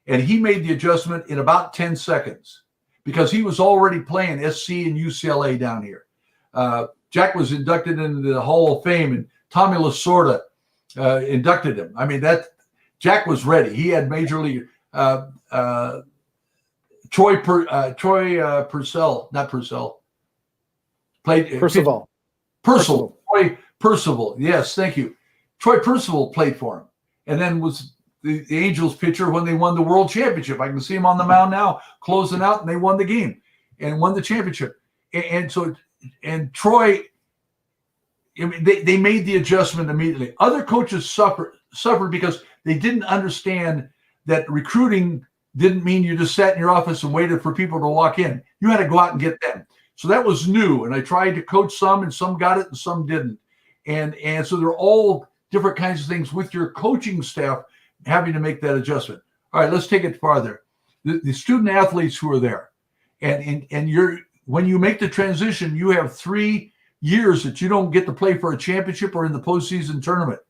S6: and he made the adjustment in about 10 seconds because he was already playing SC and UCLA down here. Jack was inducted into the Hall of Fame, and Tommy Lasorda inducted him. I mean, Jack was ready. He had major league. Troy Purcell, not Purcell, played
S5: Percival.
S6: Troy Percival. Yes, thank you. Troy Percival played for him, and then was the Angels pitcher when they won the World Championship. I can see him on the mound now, closing out, and they won the game and won the championship. And Troy, I mean, they made the adjustment immediately. Other coaches suffered because they didn't understand that recruiting didn't mean you just sat in your office and waited for people to walk in. You had to go out and get them. So that was new. And I tried to coach some, and some got it and some didn't. And so they're all different kinds of things with your coaching staff having to make that adjustment. All right, let's take it farther. The student athletes who are there, and when you make the transition, you have 3 years that you don't get to play for a championship or in the postseason tournament.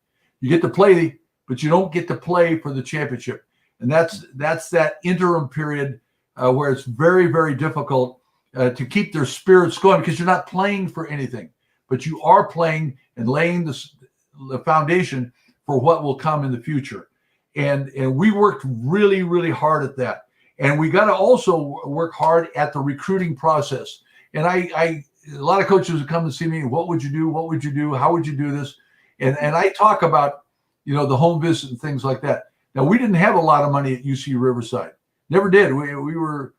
S6: You get to play, but you don't get to play for the championship. And that's that interim period where it's very, very difficult to keep their spirits going because you're not playing for anything, but you are playing and laying the foundation for what will come in the future. And we worked really, really hard at that. And we got to also work hard at the recruiting process. And a lot of coaches would come and see me. What would you do? What would you do? How would you do this? And I talk about, the home visit and things like that. Now, we didn't have a lot of money at UC Riverside. Never did. We were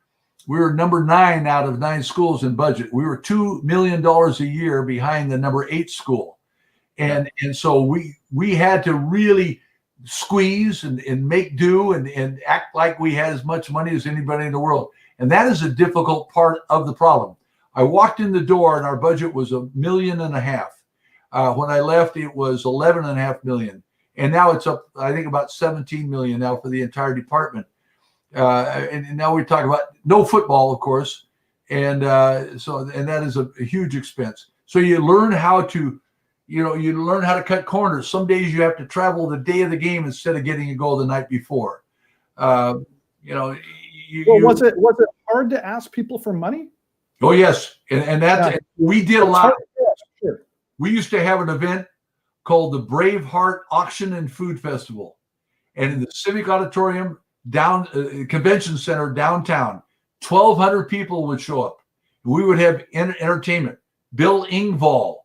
S6: number 9 out of 9 schools in budget. We were $2 million a year behind the number 8 school. And so we had to really squeeze and make do and act like we had as much money as anybody in the world. And that is a difficult part of the problem. I walked in the door and our budget was $1.5 million. When I left, it was $11.5 million. And now it's up, I think, about $17 million now for the entire department. And now we talk about no football, of course. And that is a huge expense. So you learn how to, you learn how to cut corners. Some days you have to travel the day of the game instead of getting a goal the night before.
S5: Was it hard to ask people for money?
S6: Oh yes, and that's we did a lot.
S5: Sure.
S6: We used to have an event called the Braveheart Auction and Food Festival, and in the Civic Auditorium Convention Center downtown, 1,200 people would show up. We would have entertainment. Bill Engvall,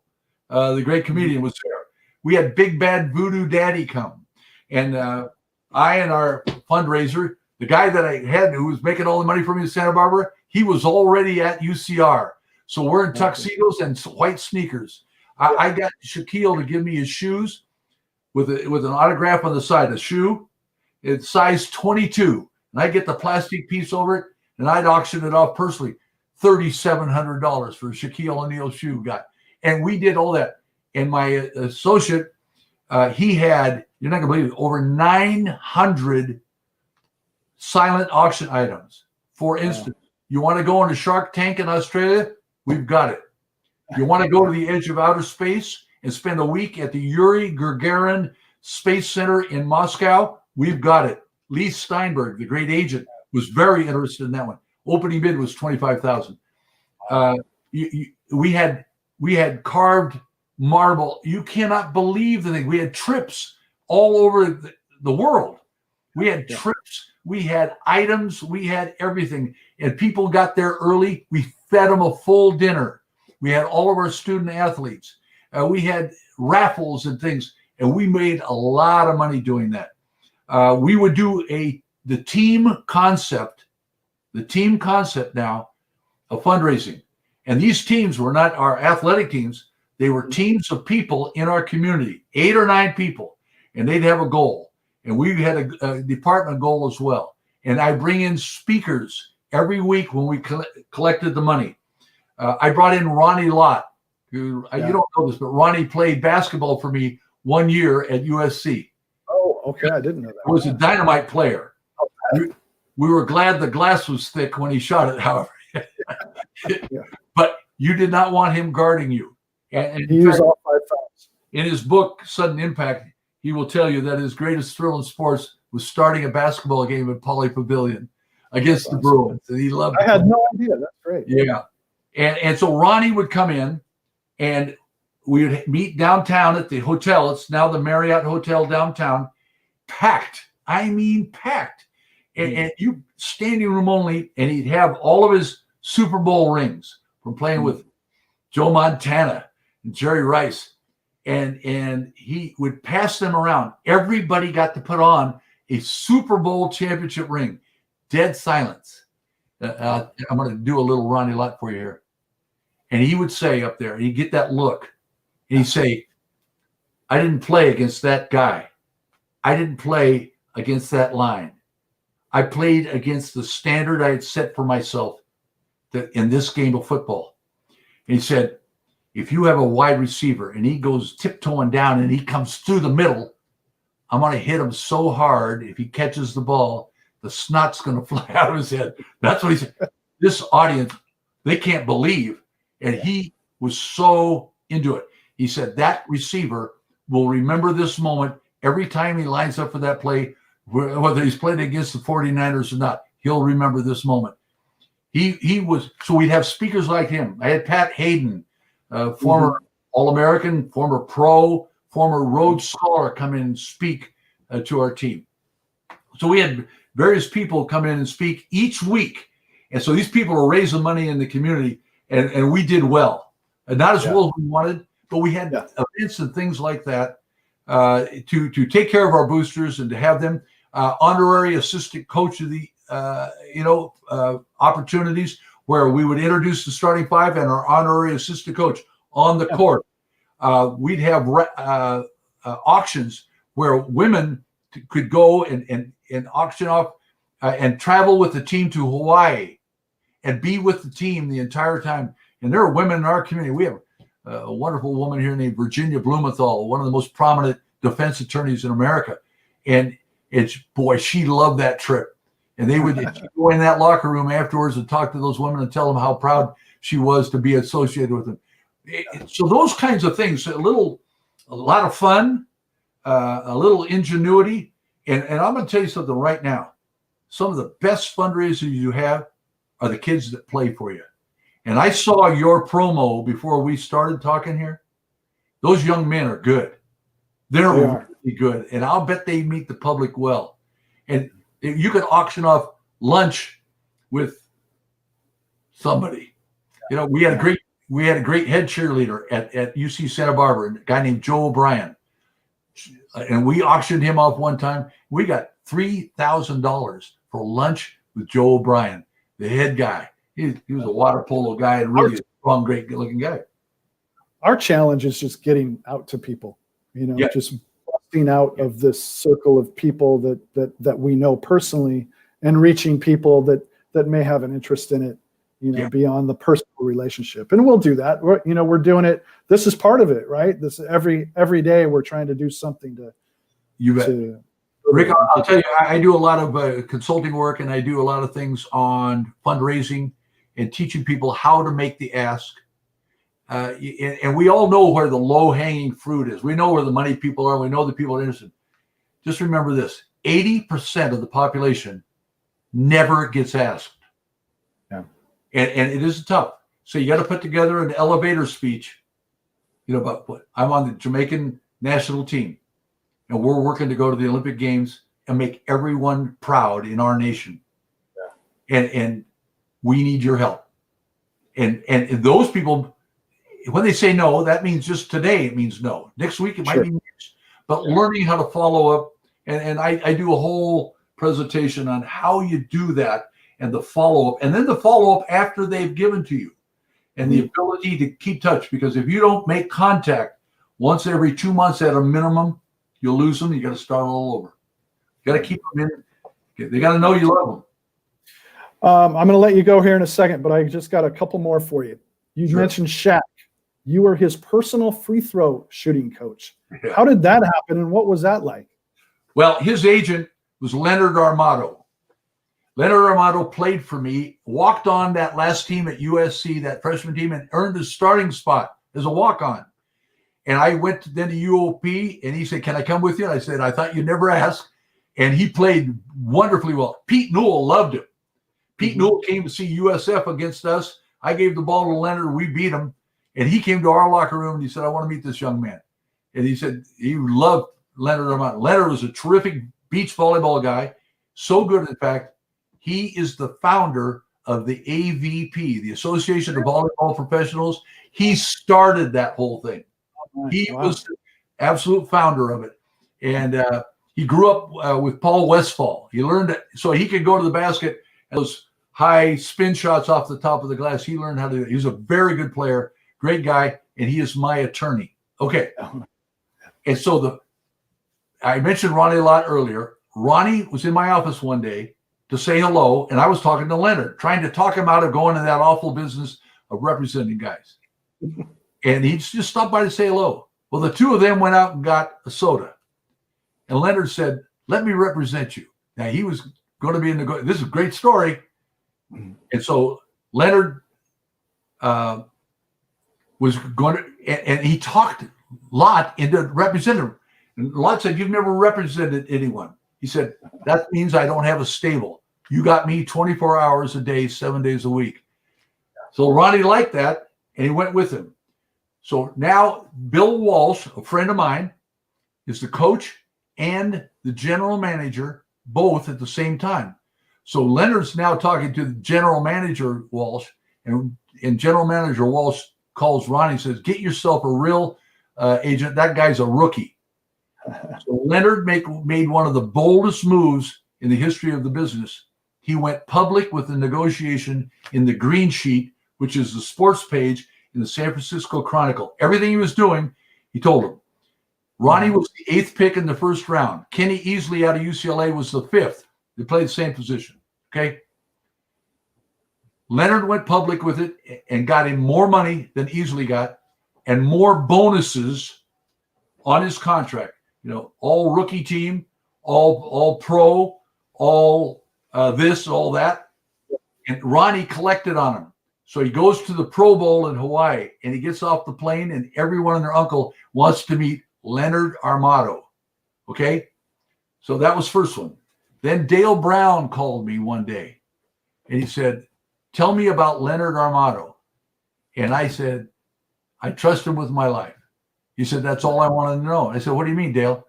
S6: the great comedian, was there. We had Big Bad Voodoo Daddy come, and I and our fundraiser, the guy that I had who was making all the money for me in Santa Barbara, he was already at UCR. So we're in tuxedos and white sneakers. I got Shaquille to give me his shoes with an autograph on the side. A shoe, it's size 22, and I get the plastic piece over it, and I'd auction it off personally, $3,700 for a Shaquille O'Neal shoe guy. And we did all that. And my associate, he had, you're not gonna believe it, over 900 silent auction items. For instance, you want to go on a Shark Tank in Australia? We've got it. You want to go to the edge of outer space and spend a week at the Yuri Gagarin Space Center in Moscow? We've got it. Lee Steinberg, the great agent, was very interested in that one. Opening bid was $25,000. We had carved marble. You cannot believe the thing. We had trips all over the world. We had trips. We had items. We had everything. And people got there early. We fed them a full dinner. We had all of our student athletes. We had raffles and things. And we made a lot of money doing that. We would do the team concept now of fundraising. And these teams were not our athletic teams. They were teams of people in our community, 8 or 9 people, and they'd have a goal. And we had a department goal as well. And I bring in speakers every week when we collected the money. I brought in Ronnie Lott, who you don't know this, but Ronnie played basketball for me 1 year at USC.
S5: Oh, okay. I didn't know that.
S6: He was a dynamite player. We were glad the glass was thick when he shot it, however. But you did not want him guarding you. And
S5: he used all 5 fouls.
S6: In his book, Sudden Impact, he will tell you that his greatest thrill in sports was starting a basketball game at Pauley Pavilion against the Bruins. And he loved it.
S5: I had no idea. That's great.
S6: Yeah. And so Ronnie would come in and we would meet downtown at the hotel. It's now the Marriott Hotel downtown. Packed. I mean, packed. And you standing room only, and he'd have all of his Super Bowl rings from playing with Joe Montana and Jerry Rice. And he would pass them around. Everybody got to put on a Super Bowl championship ring. Dead silence. I'm going to do a little Ronnie Lott for you here. And he would say up there, he'd get that look. And he'd say, I didn't play against that guy. I didn't play against that line. I played against the standard I had set for myself in this game of football. And he said, if you have a wide receiver and he goes tiptoeing down and he comes through the middle, I'm going to hit him so hard if he catches the ball, the snot's going to fly out of his head. That's what he said. This audience, they can't believe. And he was so into it. He said that receiver will remember this moment every time he lines up for that play, whether he's playing against the 49ers or not. He'll remember this moment. He was, so we'd have speakers like him. I had Pat Hayden, former All-American, former pro, former Rhodes Scholar come in and speak to our team. So we had various people come in and speak each week. And so these people were raising money in the community, and we did well. And not as well as we wanted, but we had events and things like that to take care of our boosters and to have them honorary assistant coach of the opportunities where we would introduce the starting 5 and our honorary assistant coach on the court. we'd have auctions where women could go and auction off and travel with the team to Hawaii and be with the team the entire time. And there are women in our community. We have a wonderful woman here named Virginia Blumenthal, one of the most prominent defense attorneys in America. And she loved that trip. And they would go in that locker room afterwards and talk to those women and tell them how proud she was to be associated with them. So those kinds of things, a lot of fun, a little ingenuity. And I'm going to tell you something right now. Some of the best fundraisers you have are the kids that play for you. And I saw your promo before we started talking here. Those young men are good. They're really good. And I'll bet they meet the public well. And you could auction off lunch with somebody. You know, we had a great head cheerleader at UC Santa Barbara, a guy named Joe O'Brien. And we auctioned him off one time. We got $3,000 for lunch with Joe O'Brien, the head guy. He was a water polo guy and really a strong, great looking guy.
S5: Our challenge is just getting out to people, just busting out of this circle of people that we know personally and reaching people that may have an interest in it, beyond the personal relationship. And we'll do that. We're doing it. This is part of it, right? This every day we're trying to do something to.
S6: You bet. Rick, I'll tell you, I do a lot of consulting work, and I do a lot of things on fundraising and teaching people how to make the ask. And we all know where the low-hanging fruit is. We know where the money people are. We know the people are interested. Just remember this: 80% of the population never gets asked. Yeah. And it is tough. So you got to put together an elevator speech. About what I'm on the Jamaican national team, and we're working to go to the Olympic Games and make everyone proud in our nation. Yeah. And we need your help. And those people, when they say no, that means just today it means no. Next week it might be next. But learning how to follow up, and I do a whole presentation on how you do that and the follow-up, and then the follow-up after they've given to you. And the ability to keep touch, because if you don't make contact once every 2 months at a minimum, you'll lose them. You got to start all over. You got to keep them in. They got to know you love them.
S5: I'm going to let you go here in a second, but I just got a couple more for you. You mentioned Shaq. You were his personal free throw shooting coach. Yeah. How did that happen, and what was that like?
S6: Well, his agent was Leonard Armato. Leonard Armato played for me, walked on that last team at USC, that freshman team, and earned his starting spot as a walk-on. And I went then to UOP, and he said, "Can I come with you?" And I said, "I thought you'd never ask." And he played wonderfully well. Pete Newell loved him. Pete Newell came to see USF against us. I gave the ball to Leonard. We beat him. And he came to our locker room, and he said, "I want to meet this young man." And he said he loved Leonard Armato. Leonard was a terrific beach volleyball guy, so good, in fact, he is the founder of the AVP, the Association of Volleyball Professionals. He started that whole thing. He was the absolute founder of it. And he grew up with Paul Westphal. He learned it so he could go to the basket and those high spin shots off the top of the glass. He learned how to do it. He was a very good player, great guy, and he is my attorney. Okay. And so I mentioned Ronnie a lot earlier. Ronnie was in my office one day to say hello, and I was talking to Leonard, trying to talk him out of going to that awful business of representing guys. And he just stopped by to say hello. Well, the two of them went out and got a soda. And Leonard said, "Let me represent you." Now, he was going to be in the – this is a great story. And so Leonard was going to – and he talked Lott into representing him. And Lott said, "You've never represented anyone." He said, "That means I don't have a stable. You got me 24 hours a day, 7 days a week." So Ronnie liked that, and he went with him. So now Bill Walsh, a friend of mine, is the coach and the general manager, both at the same time. So Leonard's now talking to the general manager, Walsh, and general manager Walsh calls Ronnie and says, "Get yourself a real agent. That guy's a rookie." So Leonard made one of the boldest moves in the history of the business. He went public with the negotiation in the Green Sheet, which is the sports page in the San Francisco Chronicle. Everything he was doing, He told him. Ronnie was the 8th pick in the first round. Kenny Easley out of UCLA was the 5th. They played the same position. Okay. Leonard went public with it and got him more money than Easley got and more bonuses on his contract. You know, all rookie team, all pro, all this, all that. And Ronnie collected on him. So he goes to the Pro Bowl in Hawaii and he gets off the plane and everyone and their uncle wants to meet Leonard Armato. Okay. So that was first one. Then Dale Brown called me one day and he said, tell me about Leonard Armato. And I said, I trust him with my life. He said, that's all I wanted to know. I said, what do you mean, Dale?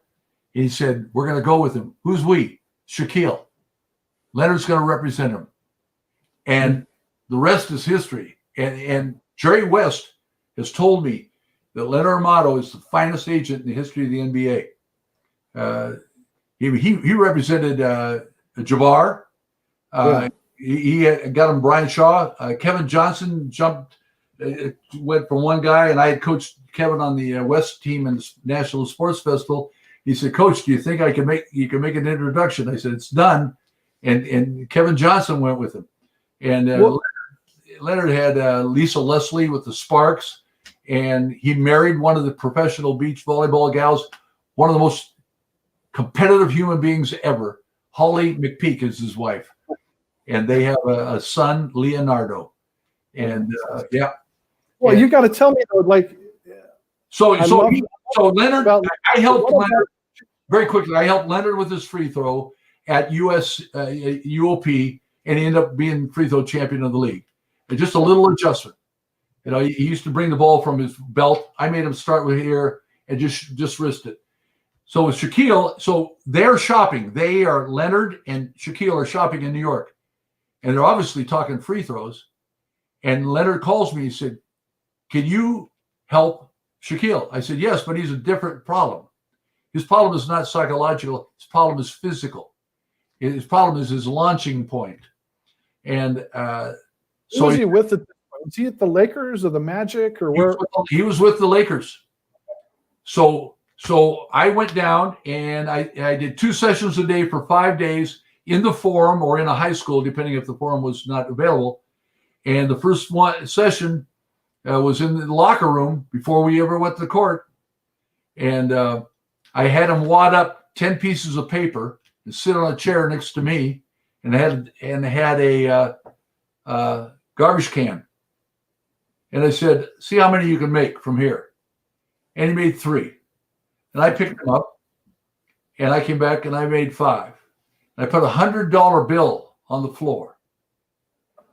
S6: He said, we're going to go with him. Who's we? Shaquille. Leonard's going to represent him. And the rest is history. And Jerry West has told me that Leonard Armato is the finest agent in the history of the NBA. He represented Jabbar. He got him Brian Shaw. Kevin Johnson went from one guy, and I had coached Kevin on the West team in the National Sports Festival. He said, Coach, do you think you can make an introduction? I said, it's done. And Kevin Johnson went with him. And Leonard had Lisa Leslie with the Sparks, and he married one of the professional beach volleyball gals, one of the most competitive human beings ever. Holly McPeak is his wife. And they have a son, Leonardo. And yeah.
S5: Well, you got to tell me though, like.
S6: So Leonard, I helped Leonard very quickly. I helped Leonard with his free throw at UOP, and he ended up being free throw champion of the league. And just a little adjustment. You know, he used to bring the ball from his belt. I made him start with here and just wrist it. So with Shaquille, so they're shopping. Leonard and Shaquille are shopping in New York. And they're obviously talking free throws. And Leonard calls me. He said, can you help Shaquille? I said, yes, but he's a different problem. His problem is not psychological. His problem is physical. His problem is his launching point. And
S5: so was he with was he at the Lakers or the Magic or where?
S6: He was with the Lakers. So I went down and I did 2 sessions a day for 5 days in the Forum or in a high school, depending if the Forum was not available. And the first session was in the locker room before we ever went to the court. And I had him wad up 10 pieces of paper and sit on a chair next to me, and had a garbage can. And I said, see how many you can make from here. And he made 3. And I picked them up, and I came back and I made 5. And I put a $100 bill on the floor.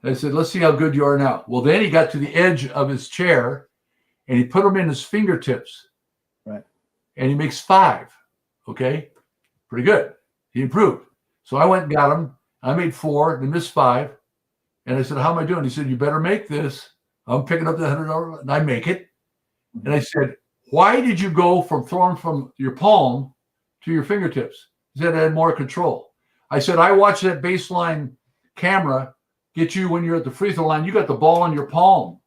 S6: And I said, let's see how good you are now. Well, then he got to the edge of his chair and he put them in his fingertips.
S5: Right.
S6: And he makes 5. Okay. Pretty good. He improved. So I went and got him. I made 4 and missed 5. And I said, how am I doing? He said, you better make this. I'm picking up the $100 and I make it. And I said, why did you go from throwing from your palm to your fingertips? He said, I had more control. I said, I watched that baseline camera get you when you're at the free throw line. You got the ball in your palm.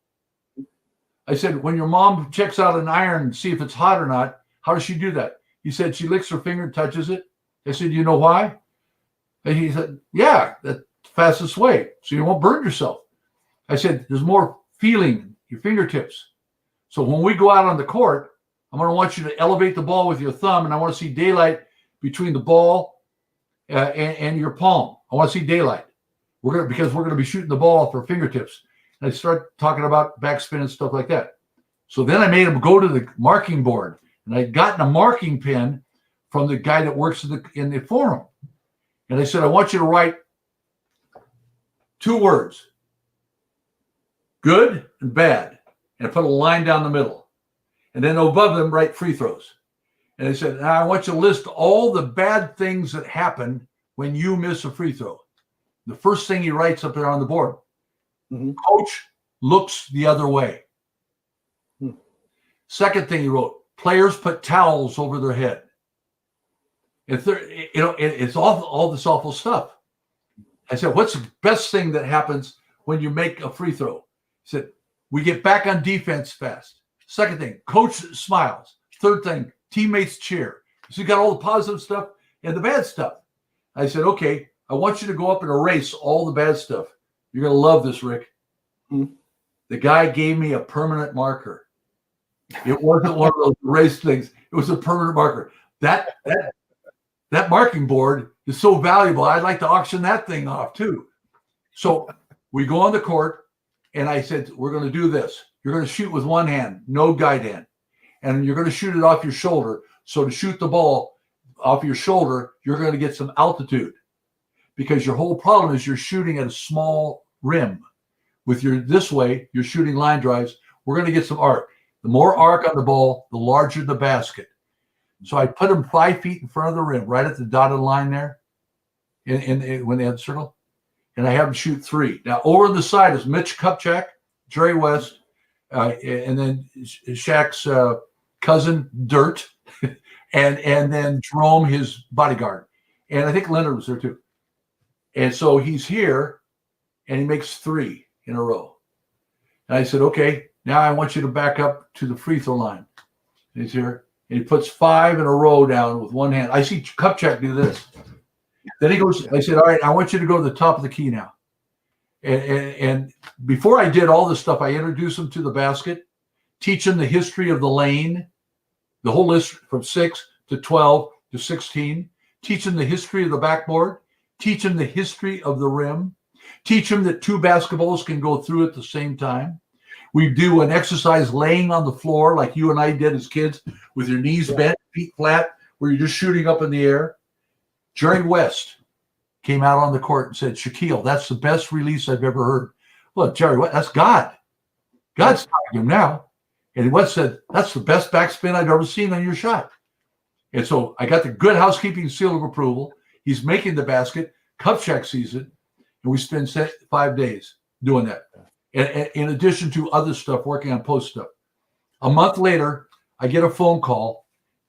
S6: I said, when your mom checks out an iron to see if it's hot or not, how does she do that? He said, she licks her finger and touches it. I said, you know why? And he said, yeah, that's the fastest way. So you won't burn yourself. I said, there's more feeling in your fingertips. So when we go out on the court, I'm going to want you to elevate the ball with your thumb, and I want to see daylight between the ball and your palm. I want to see daylight. Because we're going to be shooting the ball off our fingertips. And I start talking about backspin and stuff like that. So then I made him go to the marking board, and I'd gotten a marking pen from the guy that works in the Forum. And I said, I want you to write 2 words, good and bad, and I put a line down the middle. And then above them, write free throws. And I said, now I want you to list all the bad things that happen when you miss a free throw. The first thing he writes up there on the board, coach looks the other way. Second thing he wrote, players put towels over their head. And it's all this awful stuff. I said, what's the best thing that happens when you make a free throw? He said, we get back on defense fast. Second thing, coach smiles. Third thing, teammates cheer. So you got all the positive stuff and the bad stuff. I said, okay, I want you to go up and erase all the bad stuff. You're going to love this, Rick. The guy gave me a permanent marker. It wasn't one of those erase things. It was a permanent marker. That marking board is so valuable. I'd like to auction that thing off too. So we go on the court, and I said, we're going to do this. You're going to shoot with one hand, no guide hand. And you're going to shoot it off your shoulder. So to shoot the ball off your shoulder, you're going to get some altitude. Because your whole problem is you're shooting at a small rim. With your this way, you're shooting line drives. We're going to get some arc. The more arc on the ball, the larger the basket. So I put them 5 feet in front of the rim, right at the dotted line there, when they had the circle. And I have them shoot 3. Now, over on the side is Mitch Kupchak, Jerry West, and then Shaq's cousin, Dirt, and then Jerome, his bodyguard. And I think Leonard was there too. And so he's here, and he makes 3 in a row. And I said, okay, now I want you to back up to the free throw line. And he's here. And he puts 5 in a row down with one hand. I see Kupchak do this. Then he goes, I said, all right, I want you to go to the top of the key now. And before I did all this stuff, I introduced him to the basket, teach him the history of the lane, the whole list from 6 to 12 to 16, teach him the history of the backboard, teach him the history of the rim, teach him that 2 basketballs can go through at the same time. We do an exercise laying on the floor like you and I did as kids with your knees bent, feet flat, where you're just shooting up in the air. Jerry West came out on the court and said, Shaquille, that's the best release I've ever heard. Well, Jerry West, that's God. God's talking to him now. And West said, that's the best backspin I've ever seen on your shot. And so I got the good housekeeping seal of approval. He's making the basket. Kupchak sees it. And we spend 5 days doing that. And in addition to other stuff, working on post stuff. A month later, I get a phone call.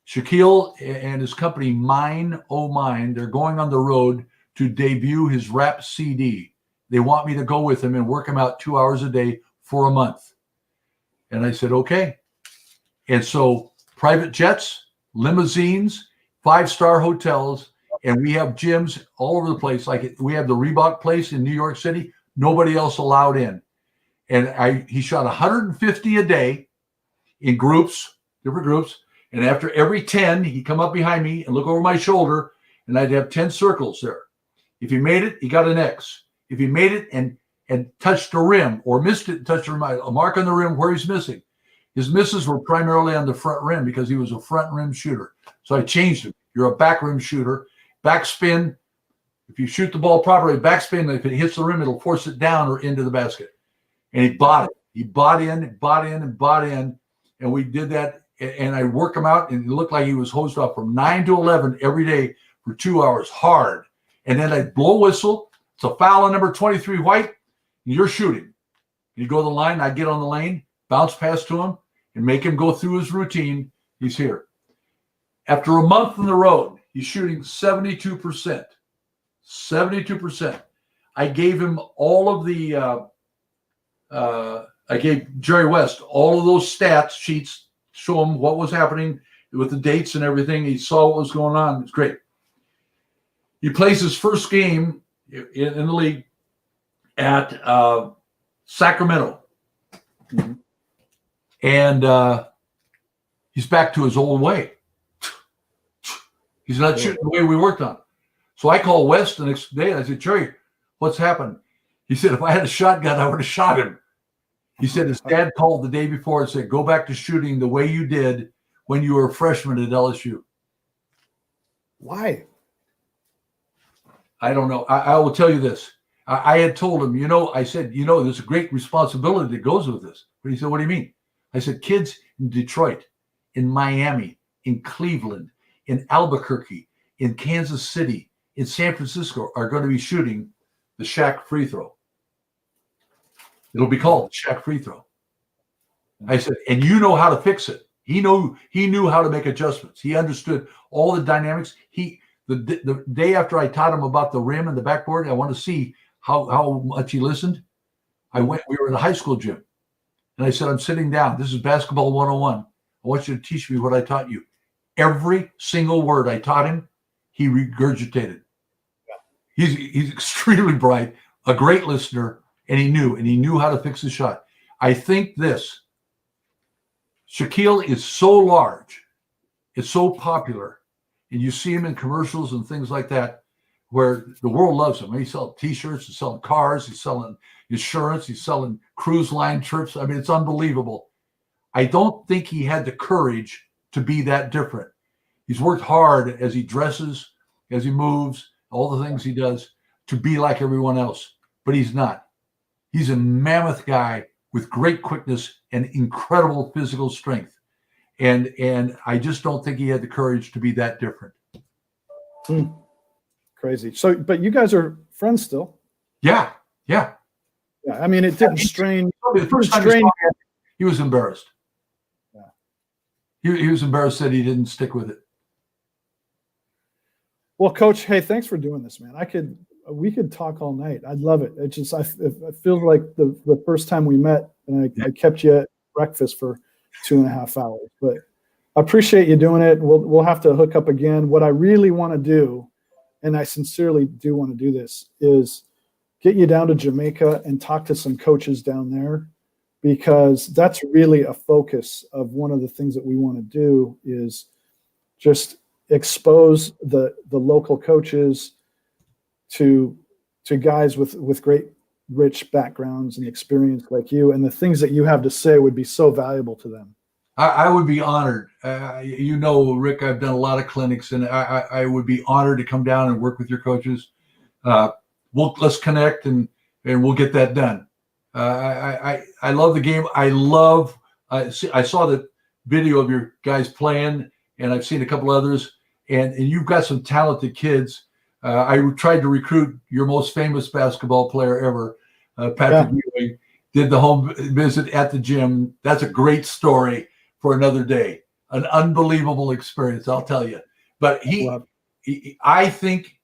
S6: Shaquille and his company, Mine Oh Mine, they're going on the road to debut his rap CD. They want me to go with him and work him out 2 hours a day for a month. And I said, okay. And so private jets, limousines, 5-star hotels, and we have gyms all over the place. Like we have the Reebok place in New York City. Nobody else allowed in. And he shot 150 a day in groups, different groups. And after every 10, he'd come up behind me and look over my shoulder, and I'd have 10 circles there. If he made it, he got an X. If he made it and touched the rim or missed it and touched the rim, a mark on the rim where he's missing. His misses were primarily on the front rim because he was a front rim shooter. So I changed him. You're a back rim shooter. Backspin, if you shoot the ball properly, backspin, if it hits the rim, it'll force it down or into the basket. And he bought it. He bought in. And we did that. And I worked him out, and it looked like he was hosed off from 9 to 11 every day for 2 hours, hard. And then I'd blow a whistle. It's a foul on number 23 White, and you're shooting. You go to the line, I get on the lane, bounce pass to him, and make him go through his routine. He's here. After a month on the road, he's shooting 72%. 72%. I gave him all of the I gave Jerry West all of those stats sheets, show him what was happening with the dates and everything. He saw what was going on. It's great. He plays his first game in the league at Sacramento. Mm-hmm. And he's back to his old way. He's not shooting the way we worked on. So I called West the next day. And I said, Jerry, what's happened? He said, if I had a shotgun, I would have shot him. He said his dad called the day before and said, go back to shooting the way you did when you were a freshman at LSU.
S5: Why?
S6: I don't know. I will tell you this. I had told him, I said, there's a great responsibility that goes with this. But he said, what do you mean? I said, kids in Detroit, in Miami, in Cleveland, in Albuquerque, in Kansas City, in San Francisco are going to be shooting the Shaq free throw. It'll be called Shaq free throw. I said, and you know how to fix it. He knew how to make adjustments. He understood all the dynamics. The day after I taught him about the rim and the backboard, I want to see how much he listened. We were in the high school gym. And I said, I'm sitting down. This is basketball 101. I I want you to teach me what I taught you. Every single word I taught him, he regurgitated. He's extremely bright, a great listener, and he knew how to fix the shot. I think this, Shaquille is so large, it's so popular, and you see him in commercials and things like that, where the world loves him. He's selling T-shirts, he's selling cars, he's selling insurance, he's selling cruise line trips. I mean, it's unbelievable. I don't think he had the courage to be that different. He's worked hard as he dresses, as he moves, all the things he does to be like everyone else, but he's not. He's a mammoth guy with great quickness and incredible physical strength. And I just don't think he had the courage to be that different.
S5: Crazy. So, but you guys are friends still?
S6: Yeah.
S5: Yeah. I mean, it didn't strain.
S6: The first time he was embarrassed.
S5: Yeah.
S6: He was embarrassed that he didn't stick with it.
S5: Well, Coach, hey, thanks for doing this, man. We could talk all night. I'd love it. It just, I feel like the first time we met, and I kept you at breakfast for 2.5 hours. But I appreciate you doing it. We'll have to hook up again. What I really want to do, and I sincerely do want to do this, is get you down to Jamaica and talk to some coaches down there, because that's really a focus of one of the things that we want to do, is just expose the local coaches to guys with great rich backgrounds and experience like you, and the things that you have to say would be so valuable to them.
S6: I would be honored. Rick, I've done a lot of clinics, and I would be honored to come down and work with your coaches. Let's connect and we'll get that done. I love the game. I saw the video of your guys playing, and I've seen a couple others, and you've got some talented kids. I tried to recruit your most famous basketball player ever, Patrick Ewing, did the home visit at the gym. That's a great story for another day. An unbelievable experience, I'll tell you. But I think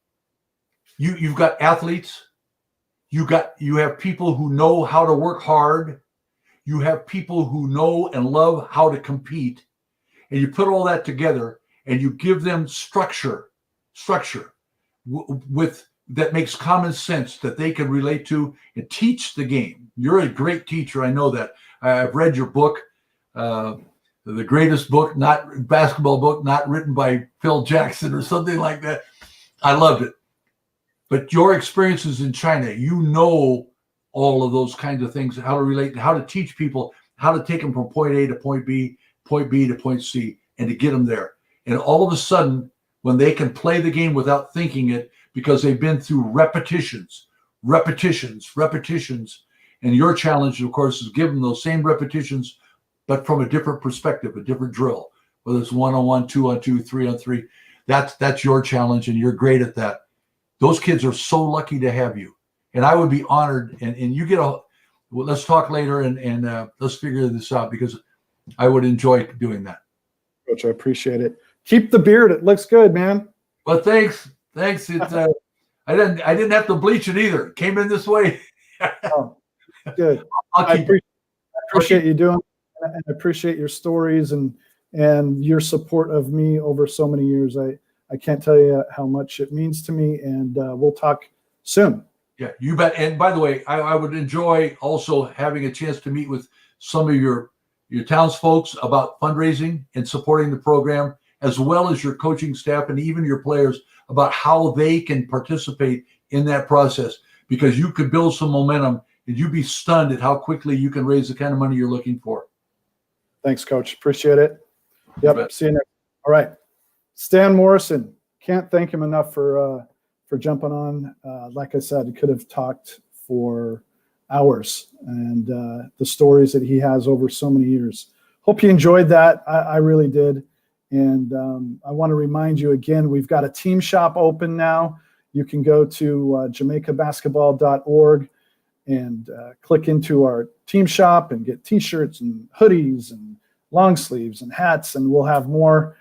S6: you've got athletes. You have people who know how to work hard. You have people who know and love how to compete. And you put all that together and you give them structure with that makes common sense that they can relate to and teach the game. You're a great teacher. I know that. I've read your book, the greatest book, not basketball book, not written by Phil Jackson or something like that. I loved it. But your experiences in China, you know all of those kinds of things, how to relate, how to teach people, how to take them from point A to point B to point C, and to get them there. And all of a sudden, when they can play the game without thinking it, because they've been through repetitions, and your challenge, of course, is give them those same repetitions, but from a different perspective, a different drill, whether it's 1-on-1, 2-on-2, 3-on-3. That's your challenge, and you're great at that. Those kids are so lucky to have you, and I would be honored. And you get let's talk later, and let's figure this out, because I would enjoy doing that.
S5: Coach, I appreciate it. Keep the beard; it looks good, man.
S6: Well, thanks. I didn't have to bleach it either. It came in this way.
S5: Oh, good. I appreciate you doing it, and I appreciate your stories and your support of me over so many years. I can't tell you how much it means to me, and we'll talk soon.
S6: Yeah, you bet. And by the way, I would enjoy also having a chance to meet with some of your townsfolk about fundraising and supporting the program, as well as your coaching staff and even your players, about how they can participate in that process, because you could build some momentum and you'd be stunned at how quickly you can raise the kind of money you're looking for.
S5: Thanks, Coach. Appreciate it. Yep. See you next. All right. Stan Morrison. Can't thank him enough for jumping on. Like I said, he could have talked for hours, and the stories that he has over so many years. Hope you enjoyed that. I really did. And I want to remind you again, we've got a team shop open now. You can go to jamaicabasketball.org and click into our team shop and get T-shirts and hoodies and long sleeves and hats. And we'll have more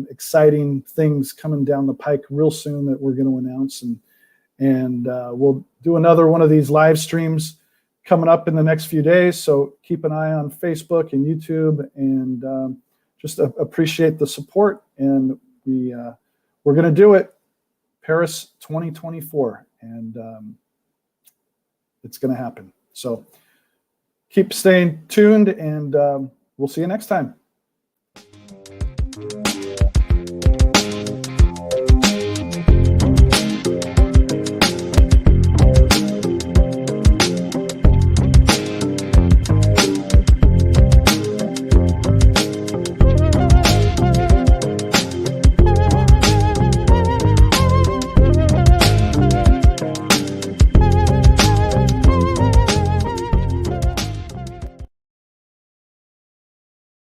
S5: exciting things coming down the pike real soon that we're going to announce. And we'll do another one of these live streams coming up in the next few days. So keep an eye on Facebook and YouTube, and just appreciate the support, and we're going to do it. Paris 2024, and it's going to happen. So keep staying tuned, and we'll see you next time.